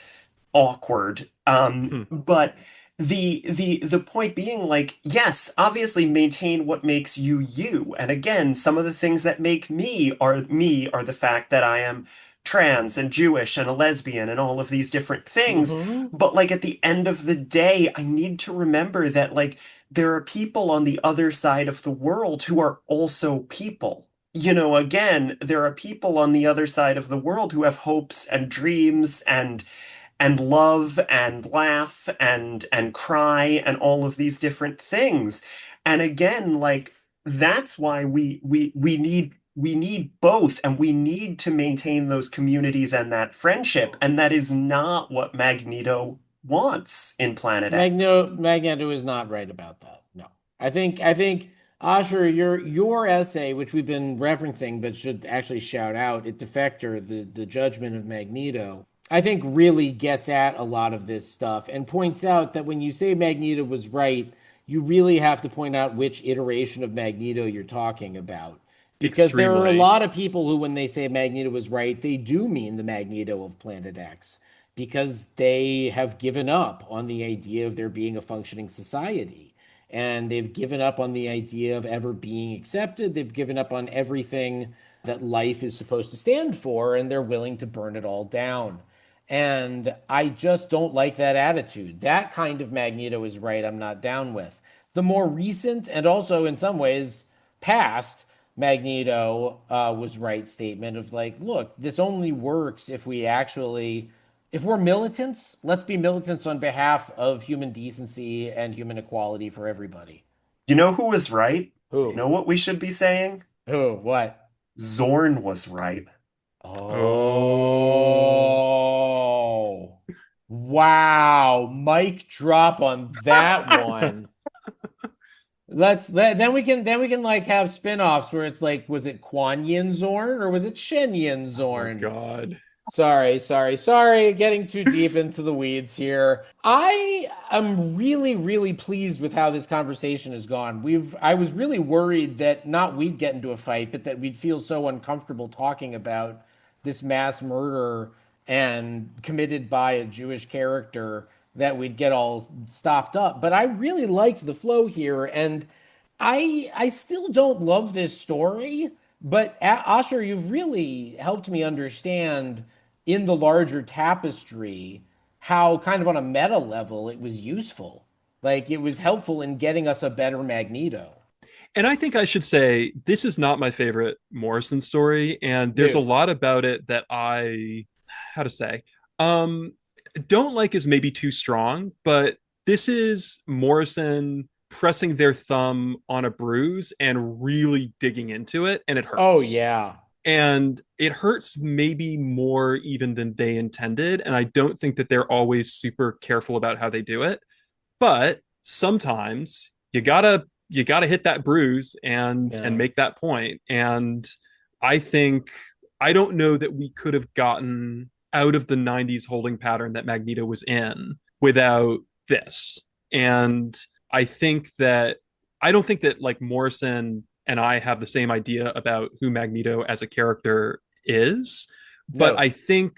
awkward. But the point being, like, yes, obviously maintain what makes you you. And again, some of the things that make me are the fact that I am trans and Jewish and a lesbian and all of these different things. hmm, But like at the end of the day, I need to remember that like there are people on the other side of the world who are also people. Again, there are people on the other side of the world who have hopes and dreams and love and laugh and cry and all of these different things. And again, like that's why we need both, and we need to maintain those communities and that friendship, and that is not what Magneto wants in Planet X. Magneto is not right about that. No. I think Asher, your essay, which we've been referencing but should actually shout out, it Defector, the judgment of Magneto, I think really gets at a lot of this stuff and points out that when you say Magneto was right, you really have to point out which iteration of Magneto you're talking about. Because there are a Extremely. lot of people who, when they say Magneto was right, they do mean the Magneto of Planet X because they have given up on the idea of there being a functioning society. And they've given up on the idea of ever being accepted. They've given up on everything that life is supposed to stand for, and they're willing to burn it all down. And I just don't like that attitude. That kind of Magneto is right, I'm not down with. The more recent and also in some ways past Magneto was right statement of like, look, this only works if if we're militants, let's be militants on behalf of human decency and human equality for everybody. You know who was right? You Who? know what we should be saying? Who? What? Xorn was right. Oh. Oh, wow. Mic drop on that one. Then we can like have spin-offs where it's like, was it Kuan Yin Zorn or was it Shen Yin Oh Zorn? God. Sorry. Getting too deep into the weeds here. I am really, really pleased with how this conversation has gone. I was really worried that not we'd get into a fight, but that we'd feel so uncomfortable talking about this mass murder and committed by a Jewish character that we'd get all stopped up. But I really liked the flow here, and I still don't love this story. But Asher, you've really helped me understand in the larger tapestry how kind of on a meta level it was useful. Like it was helpful in getting us a better Magneto. And I think I should say this is not my favorite Morrison story, and there's a No. lot about it that how to say, um, don't like is maybe too strong, but this is Morrison pressing their thumb on a bruise and really digging into it, and it Oh hurts. yeah. And it hurts maybe more even than they intended. And I don't think that they're always super careful about how they do it. But sometimes you gotta hit that bruise and Yeah. make that point. And I think I don't know that we could have gotten out of the 90s holding pattern that Magneto was in without this. And I think that I don't think that like Morrison and I have the same idea about who Magneto as a character is, but No. I think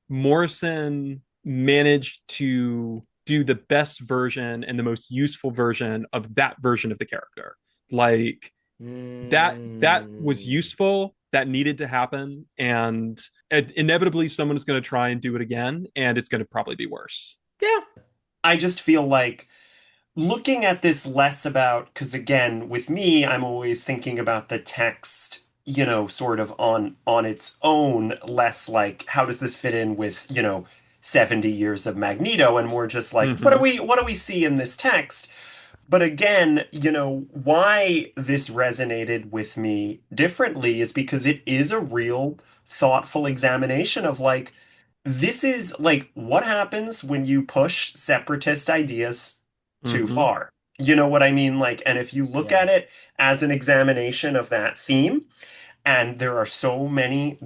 Morrison managed to do the best version and the most useful version of that version of the character. Like that was Mm, useful, that needed to happen, and inevitably someone's going to try and do it again, and it's going to probably be worse. yeah. I just feel like looking at this less about, because again, with me, I'm always thinking about the text, sort of on its own, less like how does this fit in with, 70 years of Magneto, and more just like Mm-hmm. what do we see in this text? But again, why this resonated with me differently is because it is a real thoughtful examination of like, this is like what happens when you push separatist ideas too Mm-hmm. far. You know what I mean? Like, and if you look Yeah. at it as an examination of that theme, and there are so many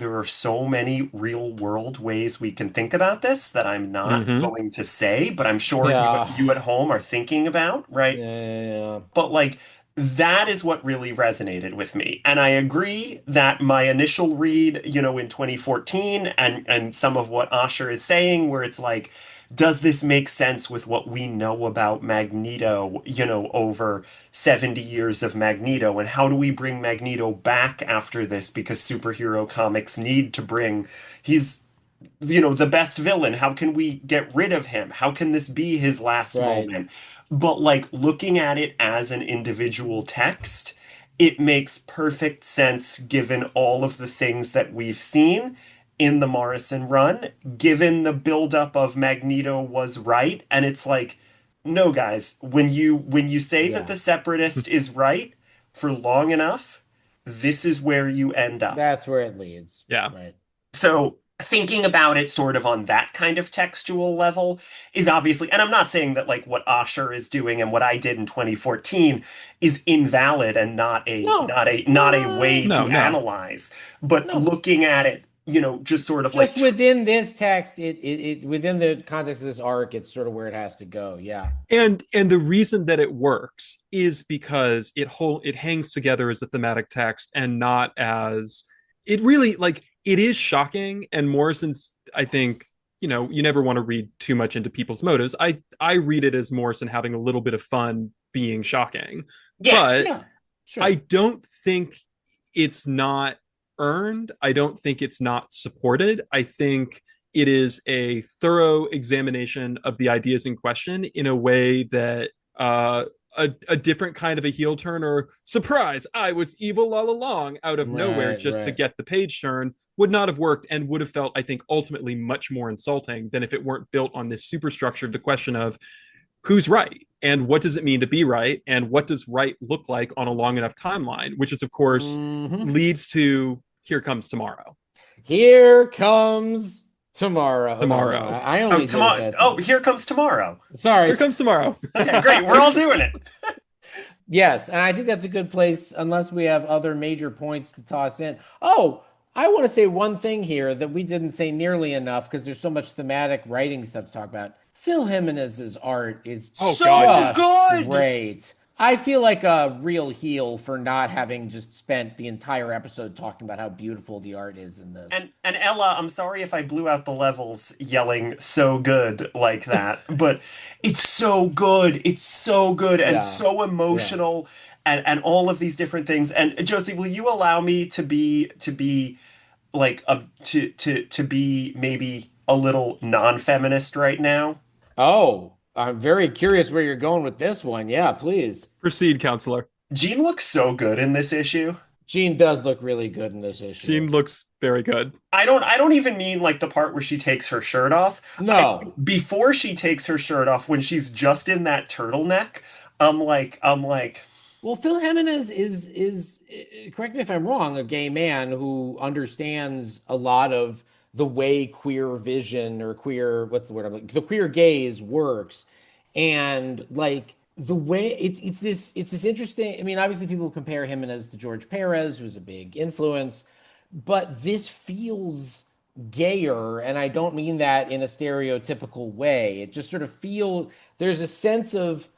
real world ways we can think about this that I'm not Mm-hmm. going to say, but I'm sure you Yeah. you at home are thinking about, right? Yeah. But like that is what really resonated with me. And I agree that my initial read, in 2014 and some of what Asher is saying, where it's like, does this make sense with what we know about Magneto, over 70 years of Magneto? And how do we bring Magneto back after this? Because superhero comics need to bring, he's the best villain. How can we get rid of him? How can this be his last Right. moment? But like looking at it as an individual text, it makes perfect sense given all of the things that we've seen in the Morrison run, given the buildup of Magneto was right. And it's like, no, guys, when you say that Yeah. the separatist is right for long enough, this is where you end up. That's where it leads. Yeah. Right. So thinking about it sort of on that kind of textual level is obviously, and I'm not saying that like what Asher is doing and what I did in 2014 is invalid and not a No. not a not a No. way No, to no. analyze, but No. looking at it, just sort of like Just within this text, it within the context of this arc, it's sort of where it has to go. Yeah. And the reason that it works is because it hangs together as a thematic text and not as it really like it is shocking. And Morrison's, I think, you never want to read too much into people's motives. I read it as Morrison having a little bit of fun being shocking, but yes. Yeah. Sure. I don't think it's not earned. I don't think it's not supported. I think it is a thorough examination of the ideas in question in a way that a different kind of a heel turn or surprise, I was evil all along out of nowhere Right. just to Right. get the page turn would not have worked and would have felt, I think, ultimately much more insulting than if it weren't built on this superstructure of the question of who's right and what does it mean to be right and what does right look like on a long enough timeline, which is of course Hmm. leads to here comes tomorrow. Here comes tomorrow. No, Tomorrow. I Oh, only did it tomorrow. that Oh, time. here comes tomorrow. Sorry. Here comes tomorrow. Okay, great. We're all doing it. Yes, and I think that's a good place, unless we have other major points to toss in. Oh, I want to say one thing here that we didn't say nearly enough because there's so much thematic writing stuff to talk about. Phil Jimenez's art is Oh God, So yeah. just good. great. I feel like a real heel for not having just spent the entire episode talking about how beautiful the art is in this. And Ella, I'm sorry if I blew out the levels yelling so good like that, but it's so good. It's so good and Yeah, so yeah. emotional and all of these different things. And Josie, will you allow me to be like to be maybe a little non-feminist right now? Oh, I'm very curious where you're going with this one. Yeah, please. Proceed, counselor. Jean looks so good in this issue. Jean does look really good in this issue. Jean looks very good. I don't even mean like the part where she takes her shirt off. No. Before she takes her shirt off, when she's just in that turtleneck, I'm like, Well, Phil Jimenez is correct me if I'm wrong, a gay man who understands a lot of the way queer vision or queer, what's the word the queer gaze works. And like the way it's this interesting. I mean, obviously people compare Jimenez to George Perez, who's a big influence, but this feels gayer, and I don't mean that in a stereotypical way. It just sort of there's a sense of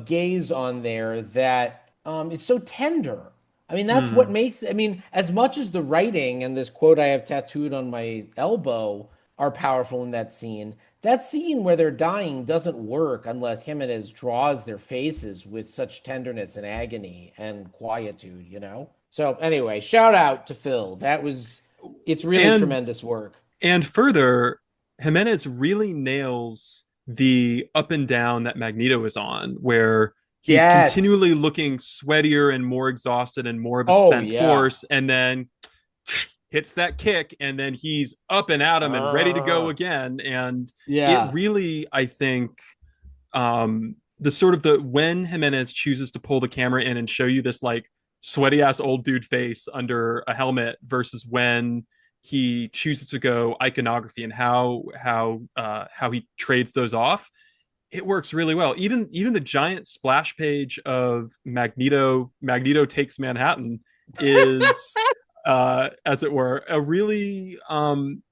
gaze on there that is so tender. I mean, that's what makes, I mean, as much as the writing and this quote I have tattooed on my elbow are powerful in that scene where they're dying doesn't work unless Jimenez draws their faces with such tenderness and agony and quietude, you know? So anyway, shout out to Phil. It's really tremendous work. And further, Jimenez really nails the up and down that Magneto is on, where he's continually looking sweatier and more exhausted and more of a spent force, and then hits that kick, and then he's up and at him and ready to go again. And it really, I think, when Jimenez chooses to pull the camera in and show you this like sweaty ass old dude face under a helmet versus when he chooses to go iconography and how he trades those off, it works really well. Even the giant splash page of Magneto takes Manhattan is as it were a really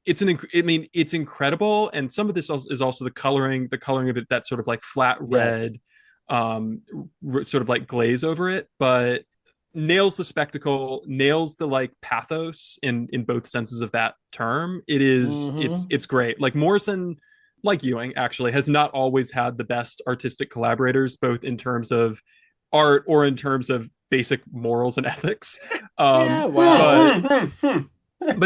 it's incredible. And some of this is also the coloring of it, that sort of like flat red sort of like glaze over it, but nails the spectacle, nails the like pathos in both senses of that term. It is it's great. Like Morrison, like Ewing, actually has not always had the best artistic collaborators, both in terms of art or in terms of basic morals and ethics. But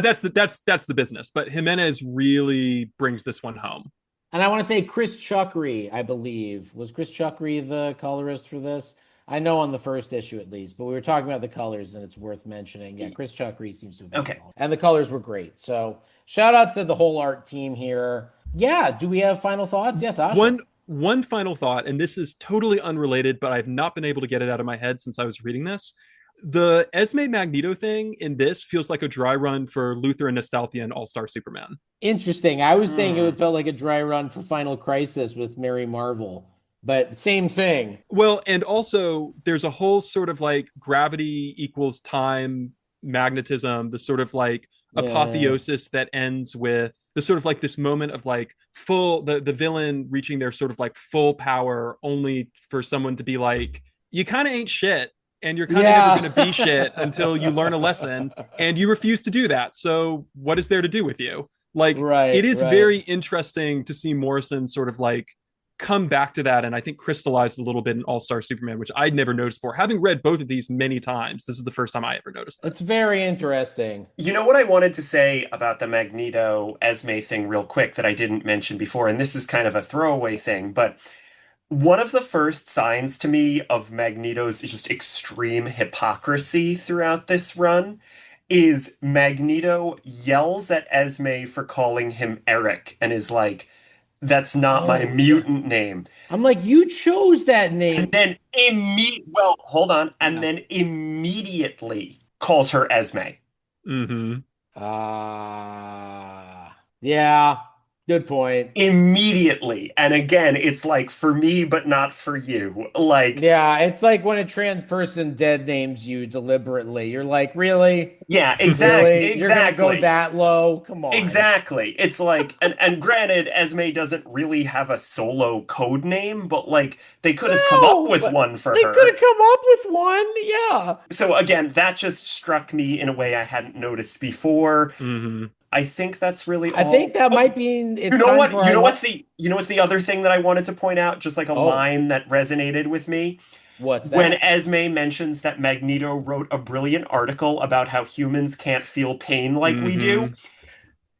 that's the business. But Jimenez really brings this one home. And I want to say Chris Chuckery, I believe. Was Chris Chuckery the colorist for this? I know on the first issue at least, but we were talking about the colors and it's worth mentioning. Yeah, Chris Chuckery seems to have been involved. And the colors were great. So shout out to the whole art team here. Yeah, do we have final thoughts? Yes, Asher. One final thought, and this is totally unrelated, but I've not been able to get it out of my head since I was reading this. The Esme Magneto thing in this feels like a dry run for Luthor and Nostalgia and All-Star Superman. Interesting. I was saying it felt like a dry run for Final Crisis with Mary Marvel. But same thing. Well, and also there's a whole sort of like gravity equals time magnetism, the sort of like apotheosis that ends with the sort of like this moment of like the villain reaching their sort of like full power, only for someone to be like, you kind of ain't shit. And you're kind of never going to be shit until you learn a lesson, and you refuse to do that. So what is there to do with you? Like, it is very interesting to see Morrison sort of like come back to that, and I think crystallized a little bit in All-Star Superman, which I'd never noticed before. Having read both of these many times, this is the first time I ever noticed that. It's very interesting. You know what I wanted to say about the Magneto Esme thing real quick that I didn't mention before, and this is kind of a throwaway thing, but one of the first signs to me of Magneto's just extreme hypocrisy throughout this run is Magneto yells at Esme for calling him Eric and is like, that's not my mutant name. I'm like, you chose that name. And then hold on. And then immediately calls her Esme. Yeah. Good point. Immediately. And again, it's like for me, but not for you. Like, yeah, it's like when a trans person dead names you deliberately. You're like, really? Yeah, exactly. Really? You're gonna go that low? Come on. Exactly. It's like, and granted, Esme doesn't really have a solo code name, but like they could have come up with one for her. They could have come up with one. Yeah. So again, that just struck me in a way I hadn't noticed before. I think that's really all. I think that might be you know what? What's the other thing that I wanted to point out? Just like a line that resonated with me. What's that? When Esme mentions that Magneto wrote a brilliant article about how humans can't feel pain like we do.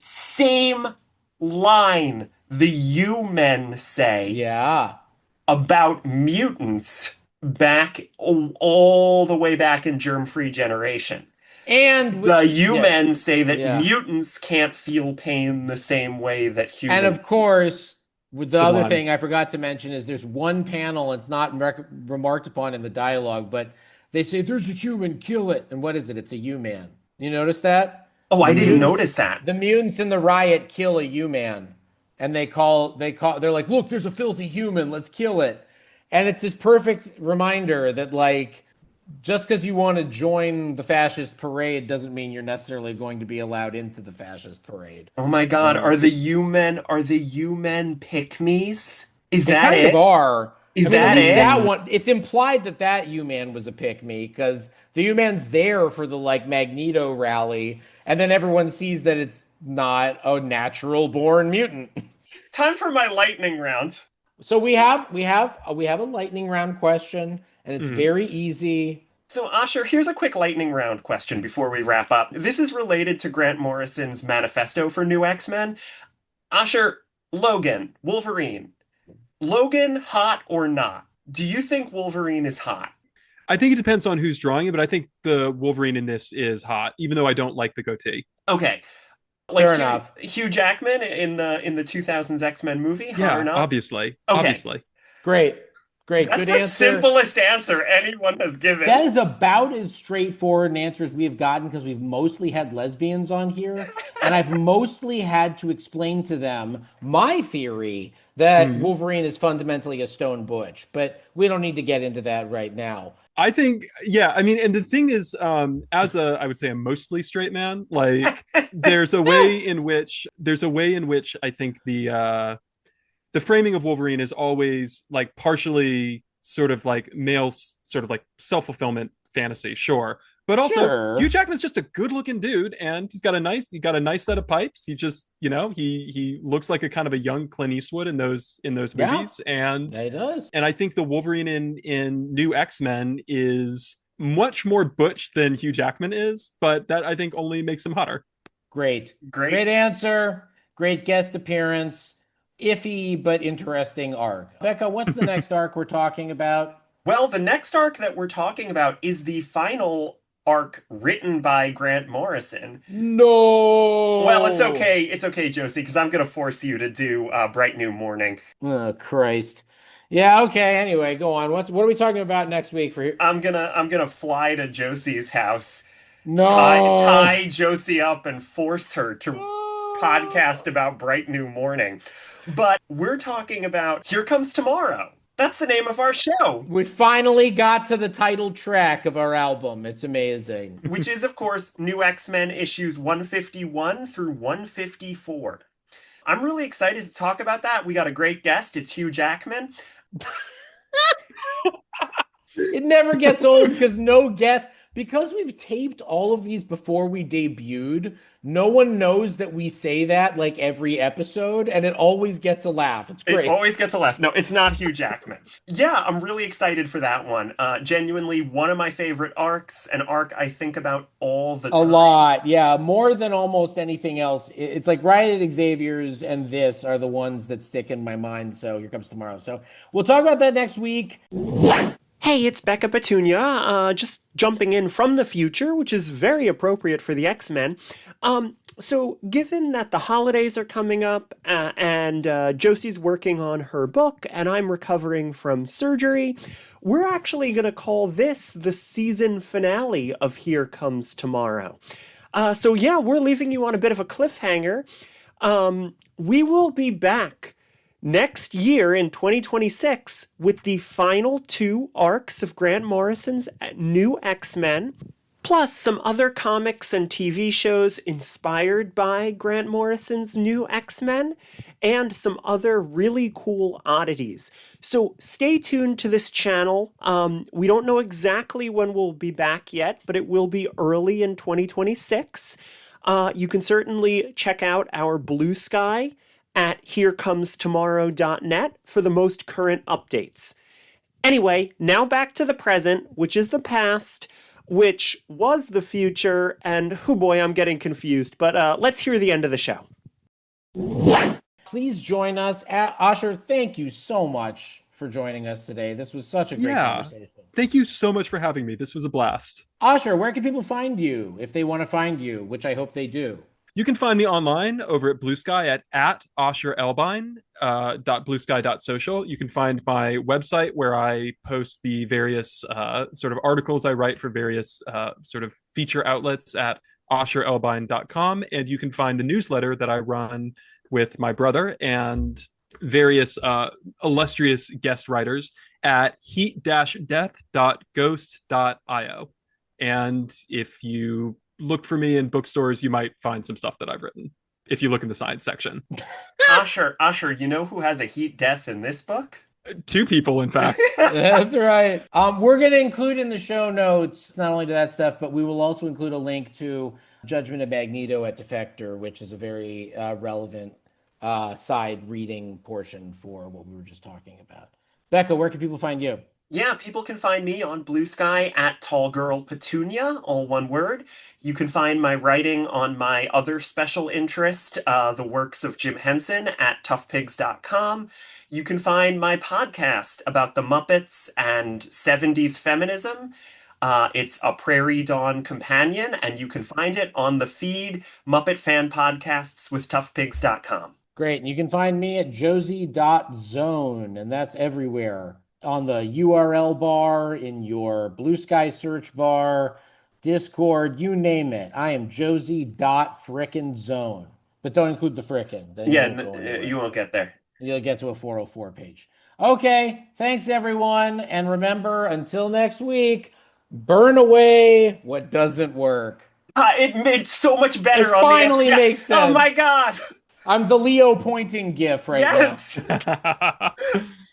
Same line the U-men say. Yeah. about mutants back all the way back in germ-free generation. And the humans say that mutants can't feel pain the same way that humans. And of course, with the other thing I forgot to mention is there's one panel, it's not remarked upon in the dialogue, but they say, there's a human, kill it. And what is it? It's a U-man. You notice that? Oh, I didn't notice that. The mutants in the riot kill a U-man. And they're like, look, there's a filthy human, let's kill it. And it's this perfect reminder that, like, just because you want to join the fascist parade doesn't mean you're necessarily going to be allowed into the fascist parade. Oh my God, are the U-men pick-me's? Is they that kind it? Of are. Is that it? That one, it's implied that U-man was a pick-me because the U-man's there for the, like, Magneto rally, and then everyone sees that it's not a natural-born mutant. Time for my lightning round. So we have a lightning round question, and it's very easy. So, Asher, here's a quick lightning round question before we wrap up. This is related to Grant Morrison's manifesto for New X-Men. Asher, Logan, Wolverine. Logan, hot or not? Do you think Wolverine is hot? I think it depends on who's drawing it, but I think the Wolverine in this is hot, even though I don't like the goatee. Okay. Fair enough. Hugh Jackman in the 2000s X-Men movie, hot or not? Obviously. Okay. Obviously. Great. That's good the answer. Simplest answer anyone has given. That is about as straightforward an answer as we have gotten because we've mostly had lesbians on here. And I've mostly had to explain to them my theory that Wolverine is fundamentally a stone butch. But we don't need to get into that right now. I think, and the thing is, as I would say a mostly straight man, like there's a way in which I think the framing of Wolverine is always like partially sort of like male, sort of like self-fulfillment fantasy, sure. But also Hugh Jackman's just a good-looking dude, and he's got a nice set of pipes. He just, he looks like a kind of a young Clint Eastwood in those movies. And he does. And I think the Wolverine in New X-Men is much more butch than Hugh Jackman is, but that I think only makes him hotter. Great answer. Great guest appearance. Iffy but interesting arc. Becca, what's the next arc we're talking about? Well, the next arc that we're talking about is the final arc written by Grant Morrison. No! Well, it's okay. It's okay, Josie, because I'm going to force you to do Bright New Morning. Oh, Christ. Yeah, okay. Anyway, go on. What are we talking about next week? I'm gonna fly to Josie's house. No! Tie Josie up and force her to podcast about Bright New Morning. But we're talking about Here Comes Tomorrow. That's the name of our show. We finally got to the title track of our album. It's amazing. Which is, of course, New X-Men issues 151 through 154. I'm really excited to talk about that. We got a great guest. It's Hugh Jackman. It never gets old because we've taped all of these before we debuted, no one knows that we say that like every episode, and it always gets a laugh. It's great. It always gets a laugh. No, it's not Hugh Jackman. Yeah, I'm really excited for that one. Genuinely one of my favorite arcs, an arc I think about all the time. A lot, yeah. More than almost anything else. It's like Riot at Xavier's and this are the ones that stick in my mind, so Here Comes Tomorrow. So we'll talk about that next week. Hey, it's Becca Petunia, just jumping in from the future, which is very appropriate for the X-Men. So given that the holidays are coming up and Josie's working on her book and I'm recovering from surgery, we're actually going to call this the season finale of Here Comes Tomorrow. So yeah, we're leaving you on a bit of a cliffhanger. We will be back next year in 2026 with the final 2 arcs of Grant Morrison's New X-Men, plus some other comics and TV shows inspired by Grant Morrison's New X-Men, and some other really cool oddities. So stay tuned to this channel. We don't know exactly when we'll be back yet, but it will be early in 2026. You can certainly check out our Blue Sky at herecomes tomorrow.net for the most current updates. Anyway, now back to the present, which is the past, which was the future, and oh boy, I'm getting confused, but let's hear the end of the show. Please join us. Asher, thank you so much for joining us today. This was such a great conversation. Thank you so much for having me. This was a blast. Asher, where can people find you if they want to find you, which I hope they do? You can find me online over at Blue Sky at Asher Elbein, .bluesky.social. You can find my website where I post the various sort of articles I write for various sort of feature outlets at asherelbein.com. And you can find the newsletter that I run with my brother and various illustrious guest writers at heat-death.ghost.io. And if you look for me in bookstores, you might find some stuff that I've written if you look in the science section. Asher, you know who has a heat death in this book? 2 people, in fact. That's right. We're going to include in the show notes, not only to that stuff, but we will also include a link to Judgment of Magneto at Defector, which is a very relevant side reading portion for what we were just talking about. Becca, where can people find you? Yeah, people can find me on Blue Sky at Tall Girl Petunia, all one word. You can find my writing on my other special interest, the works of Jim Henson at toughpigs.com. You can find my podcast about the Muppets and 70s feminism. It's a Prairie Dawn companion, and you can find it on the feed Muppet Fan Podcasts with toughpigs.com. Great. And you can find me at josie.zone, and that's everywhere. On the URL bar, in your Blue Sky search bar, Discord, you name it. I am josie.frickin'zone. But don't include the frickin'. You won't get there. You'll get to a 404 page. Okay, thanks everyone. And remember, until next week, burn away what doesn't work. It made so much better. It finally makes sense. Oh my God. I'm the Leo pointing gif right now. Yes.